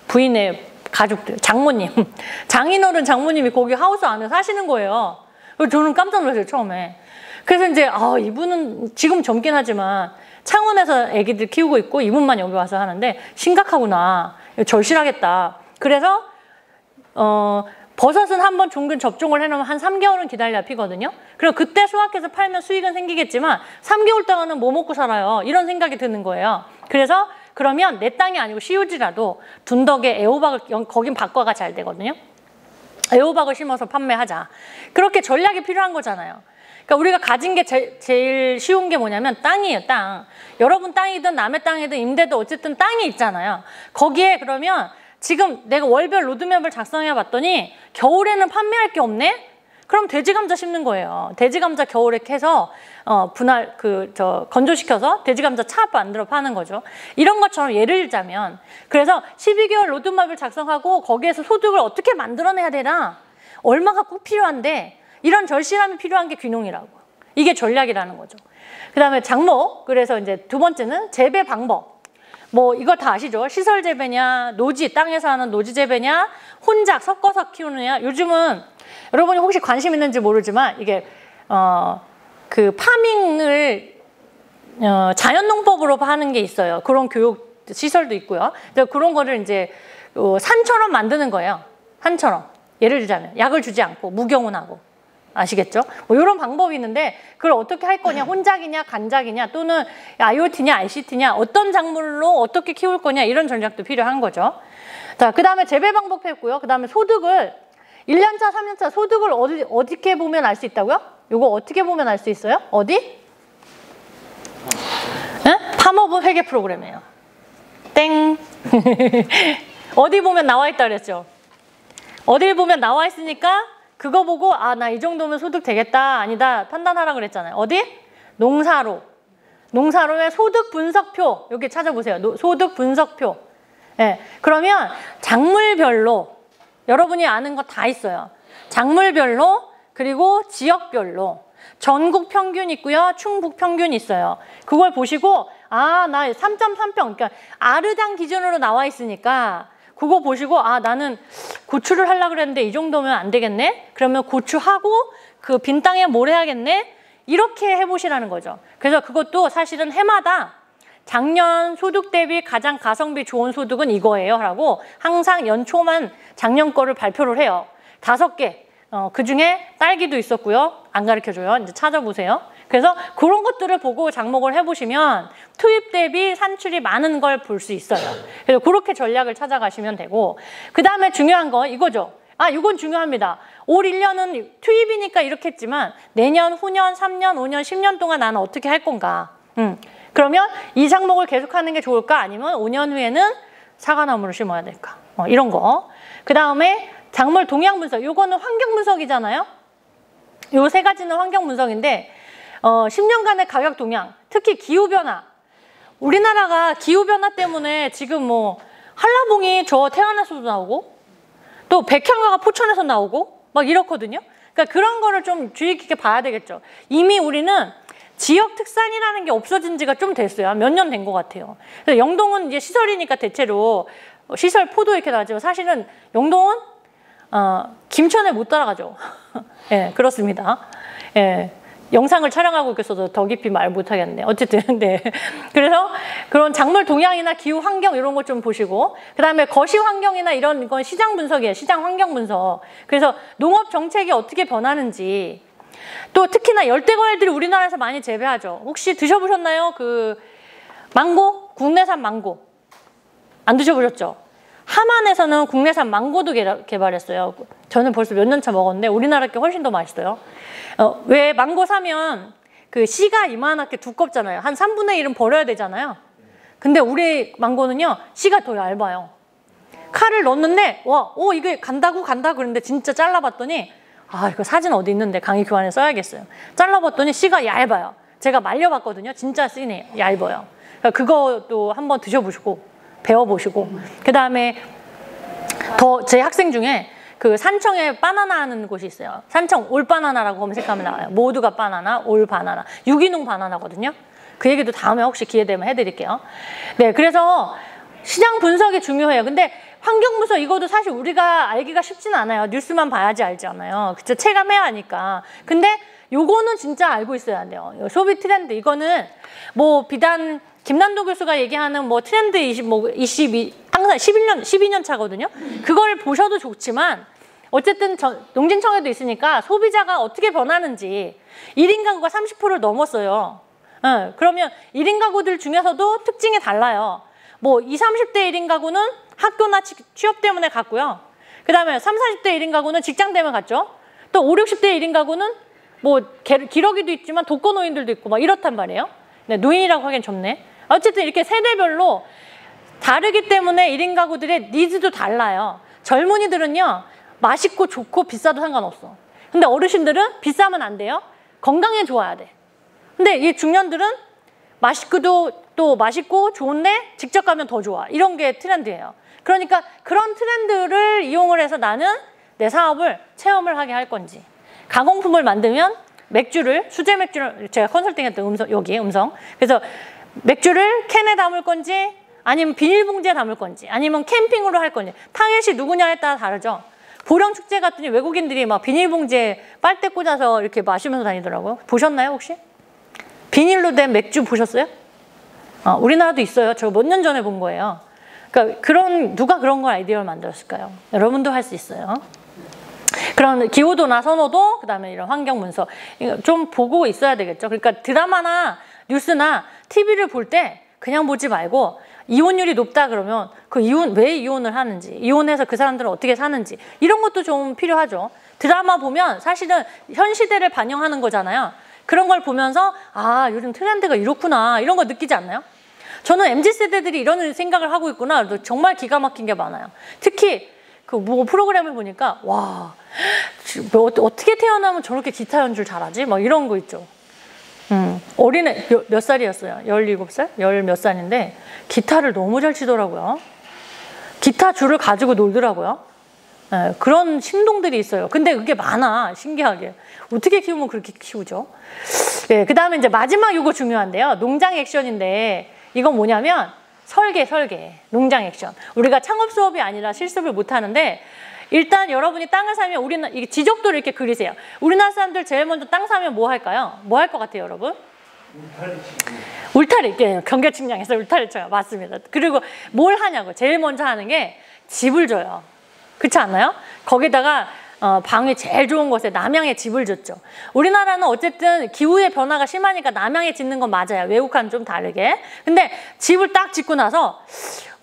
부인의 가족들, 장모님, 장인어른 장모님이 거기 하우스 안에 사시는 거예요. 저는 깜짝 놀랐어요, 처음에. 그래서 이제 이분은 지금 젊긴 하지만 창원에서 아기들 키우고 있고 이분만 여기 와서 하는데 심각하구나. 절실하겠다. 그래서 버섯은 한번 종근 접종을 해놓으면 한 3개월은 기다려야 피거든요. 그리고 그때 수확해서 팔면 수익은 생기겠지만 3개월 동안은 뭐 먹고 살아요. 이런 생각이 드는 거예요. 그래서 그러면 내 땅이 아니고 시우지라도 둔덕에 애호박을 거긴 박과가 잘 되거든요. 애호박을 심어서 판매하자. 그렇게 전략이 필요한 거잖아요. 그러니까 우리가 가진 게 제일 쉬운 게 뭐냐면 땅이에요, 땅. 여러분 땅이든 남의 땅이든 임대도 어쨌든 땅이 있잖아요. 거기에 그러면 지금 내가 월별 로드맵을 작성해 봤더니 겨울에는 판매할 게 없네? 그럼 돼지감자 심는 거예요. 돼지감자 겨울에 캐서 건조시켜서 돼지감자 차 만들어 파는 거죠. 이런 것처럼 예를 들자면 그래서 12개월 로드맵을 작성하고 거기에서 소득을 어떻게 만들어내야 되나? 얼마가 꼭 필요한데 이런 절실함이 필요한 게 귀농이라고. 이게 전략이라는 거죠. 그 다음에 장목. 그래서 이제 두 번째는 재배 방법. 뭐 이거 다 아시죠? 시설 재배냐, 노지, 땅에서 하는 노지 재배냐, 혼작 섞어서 키우느냐. 요즘은 여러분이 혹시 관심 있는지 모르지만 이게 그 파밍을 자연농법으로 하는 게 있어요. 그런 교육 시설도 있고요. 그런 거를 이제 산처럼 만드는 거예요. 산처럼. 예를 들자면 약을 주지 않고 무경운하고. 아시겠죠? 뭐 이런 방법이 있는데 그걸 어떻게 할 거냐, 혼작이냐, 간작이냐, 또는 IoT냐, ICT냐, 어떤 작물로 어떻게 키울 거냐 이런 전략도 필요한 거죠. 자, 그 다음에 재배 방법 했고요. 그 다음에 소득을 1년차, 3년차 소득을 어떻게 보면 알 수 있다고요? 이거 어떻게 보면 알 수 있어요? 어디? 네? 팜어브 회계 프로그램이에요. 땡. 어디 보면 나와 있다 그랬죠? 어딜 보면 나와 있으니까 그거 보고 나 이 정도면 소득 되겠다 아니다 판단하라 그랬잖아요. 어디? 농사로. 농사로의 소득 분석표 여기 찾아보세요. 소득 분석표. 네. 그러면 작물별로 여러분이 아는 거 다 있어요. 작물별로 그리고 지역별로 전국 평균 있고요. 충북 평균 있어요. 그걸 보시고 나 3.3평 그러니까 아르당 기준으로 나와 있으니까 그거 보시고 나는 고추를 하려고 그랬는데 이 정도면 안 되겠네? 그러면 고추하고 그 빈 땅에 뭘 해야겠네? 이렇게 해보시라는 거죠. 그래서 그것도 사실은 해마다 작년 소득 대비 가장 가성비 좋은 소득은 이거예요 라고 항상 연초만 작년 거를 발표를 해요. 5개. 그중에 딸기도 있었고요. 안 가르쳐줘요. 이제 찾아보세요. 그래서 그런 것들을 보고 작목을 해보시면 투입 대비 산출이 많은 걸 볼 수 있어요. 그래서 그렇게 전략을 찾아가시면 되고 그 다음에 중요한 거 이거죠. 이건 중요합니다. 올 1년은 투입이니까 이렇게 했지만 내년, 후년, 3년, 5년, 10년 동안 나는 어떻게 할 건가. 그러면 이 작목을 계속하는 게 좋을까? 아니면 5년 후에는 사과나무를 심어야 될까? 이런 거. 그 다음에 작물 동향 분석. 이거는 환경 분석이잖아요. 요 세 가지는 환경 분석인데 10년간의 가격 동향, 특히 기후변화. 우리나라가 기후변화 때문에 지금 뭐 한라봉이 저 태안에서도 나오고 또 백향가가 포천에서 나오고 막 이렇거든요. 그러니까 그런 거를 좀 주의 깊게 봐야 되겠죠. 이미 우리는 지역 특산이라는 게 없어진 지가 좀 됐어요. 몇 년 된 것 같아요. 그래서 영동은 이제 시설이니까 대체로 시설 포도 이렇게 나왔지만 사실은 영동은 김천에 못 따라가죠. 예, 그렇습니다. 예. 영상을 촬영하고 있어서 더 깊이 말 못하겠네. 어쨌든, 네. 그래서 그런 작물 동향이나 기후 환경 이런 것 좀 보시고, 그 다음에 거시 환경이나 이런 건 시장 분석이에요. 시장 환경 분석. 그래서 농업 정책이 어떻게 변하는지, 또 특히나 열대과일들이 우리나라에서 많이 재배하죠. 혹시 드셔보셨나요? 망고? 국내산 망고. 안 드셔보셨죠? 하만에서는 국내산 망고도 개발했어요. 저는 벌써 몇 년 차 먹었는데 우리나라 게 훨씬 더 맛있어요. 왜 망고 사면 그 씨가 이만하게 두껍잖아요. 한 3분의 1은 버려야 되잖아요. 근데 우리 망고는요, 씨가 더 얇아요. 칼을 넣었는데, 이게 간다고 그랬는데 진짜 잘라봤더니, 이거 사진 어디 있는데 강의 교환에 써야겠어요. 잘라봤더니 씨가 얇아요. 제가 말려봤거든요. 진짜 씨네 얇아요. 그러니까 그것도 한번 드셔보시고, 배워보시고, 그 다음에 제 학생 중에 그 산청에 바나나 하는 곳이 있어요. 산청 올바나나라고 검색하면 나와요. 모두가 바나나, 올바나나. 유기농 바나나거든요. 그 얘기도 다음에 혹시 기회 되면 해드릴게요. 네, 그래서 시장 분석이 중요해요. 근데 환경문서 이거도 사실 우리가 알기가 쉽진 않아요. 뉴스만 봐야지 알잖아요. 그쵸? 체감해야 하니까. 근데 요거는 진짜 알고 있어야 돼요. 소비 트렌드 이거는 뭐 비단 김난도 교수가 얘기하는 뭐 트렌드 22 항상 12년 차거든요. 그걸 보셔도 좋지만 어쨌든 농진청에도 있으니까 소비자가 어떻게 변하는지 1인 가구가 30%를 넘었어요. 그러면 1인 가구들 중에서도 특징이 달라요. 뭐 20, 30대 1인 가구는 학교나 취업 때문에 갔고요. 그 다음에 30, 40대 1인 가구는 직장 때문에 갔죠. 또 50, 60대 1인 가구는 뭐 기러기도 있지만 독거노인들도 있고 막 이렇단 말이에요. 네, 노인이라고 하기엔 좁네. 어쨌든 이렇게 세대별로 다르기 때문에 1인 가구들의 니즈도 달라요. 젊은이들은요. 맛있고 좋고 비싸도 상관없어. 근데 어르신들은 비싸면 안 돼요. 건강에 좋아야 돼. 근데 이 중년들은 맛있고도 또 맛있고 좋은데 직접 가면 더 좋아. 이런 게 트렌드예요. 그러니까 그런 트렌드를 이용을 해서 나는 내 사업을 체험을 하게 할 건지. 가공품을 만들면 맥주를, 수제 맥주를 제가 컨설팅했던 여기 음성. 그래서 맥주를 캔에 담을 건지 아니면 비닐봉지에 담을 건지 아니면 캠핑으로 할 건지 타겟이 누구냐에 따라 다르죠. 보령축제 갔더니 외국인들이 막 비닐봉지에 빨대 꽂아서 이렇게 마시면서 다니더라고요. 보셨나요 혹시? 비닐로 된 맥주 보셨어요? 우리나라도 있어요. 저 몇 년 전에 본 거예요. 그러니까 누가 그런 걸 아이디어를 만들었을까요? 여러분도 할 수 있어요. 그런 기후도나 선호도, 그 다음에 이런 환경 문서 좀 보고 있어야 되겠죠. 그러니까 드라마나 뉴스나 TV를 볼 때 그냥 보지 말고 이혼율이 높다 그러면 왜 이혼을 하는지, 이혼해서 그 사람들은 어떻게 사는지 이런 것도 좀 필요하죠. 드라마 보면 사실은 현 시대를 반영하는 거잖아요. 그런 걸 보면서 요즘 트렌드가 이렇구나 이런 거 느끼지 않나요? 저는 MZ세대들이 이런 생각을 하고 있구나. 정말 기가 막힌 게 많아요. 특히 뭐 프로그램을 보니까 와 어떻게 태어나면 저렇게 기타 연주를 잘하지? 막 이런 거 있죠. 어린애 몇 살이었어요? 17살? 열 몇 살인데 기타를 너무 잘 치더라고요. 기타 줄을 가지고 놀더라고요. 네, 그런 신동들이 있어요. 근데 그게 많아, 신기하게. 어떻게 키우면 그렇게 키우죠? 네, 그 다음에 이제 마지막 이거 중요한데요. 농장 액션인데 이건 뭐냐면 설계. 농장 액션. 우리가 창업 수업이 아니라 실습을 못 하는데 일단 여러분이 땅을 사면 이게 지적도를 이렇게 그리세요. 우리나라 사람들 제일 먼저 땅 사면 뭐 할까요? 뭐 할 것 같아요, 여러분? 울타리. 경계 측량에서 울타리 쳐요. 맞습니다. 그리고 뭘 하냐고. 제일 먼저 하는 게 집을 줘요. 그렇지 않나요? 거기다가 방이 제일 좋은 곳에 남향에 집을 줬죠. 우리나라는 어쨌든 기후의 변화가 심하니까 남향에 짓는 건 맞아요. 외국과는 좀 다르게. 근데 집을 딱 짓고 나서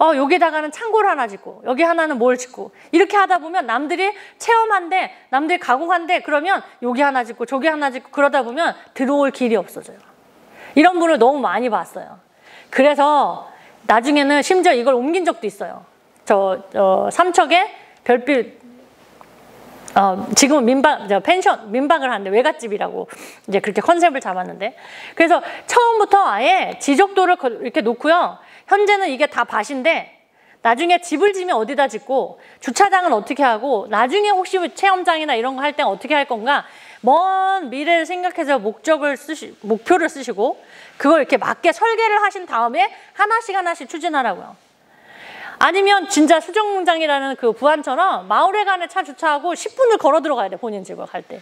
여기다가는 창고를 하나 짓고 여기 하나는 뭘 짓고 이렇게 하다 보면 남들이 체험한데 남들이 가공한데 그러면 여기 하나 짓고 저기 하나 짓고 그러다 보면 들어올 길이 없어져요. 이런 분을 너무 많이 봤어요. 그래서 나중에는 심지어 이걸 옮긴 적도 있어요. 삼척에 별빛 지금은 민박을 하는데 외갓집이라고 이제 그렇게 컨셉을 잡았는데 그래서 처음부터 아예 지적도를 이렇게 놓고요. 현재는 이게 다 밭인데 나중에 집을 지면 어디다 짓고 주차장은 어떻게 하고 나중에 혹시 체험장이나 이런 거 할 때 어떻게 할 건가 먼 미래를 생각해서 목표를 쓰시고 그걸 이렇게 맞게 설계를 하신 다음에 하나씩 추진하라고요. 아니면 진짜 수정농장이라는 그 부안처럼 마을회관에 차 주차하고 10분을 걸어 들어가야 돼, 본인 집을 갈 때.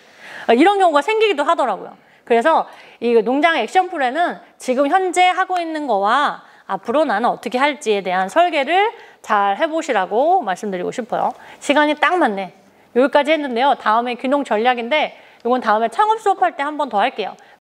이런 경우가 생기기도 하더라고요. 그래서 이 농장 액션 플랜은 지금 현재 하고 있는 거와 앞으로 나는 어떻게 할지에 대한 설계를 잘 해보시라고 말씀드리고 싶어요. 시간이 딱 맞네. 여기까지 했는데요. 다음에 귀농 전략인데 이건 다음에 창업 수업할 때 한 번 더 할게요.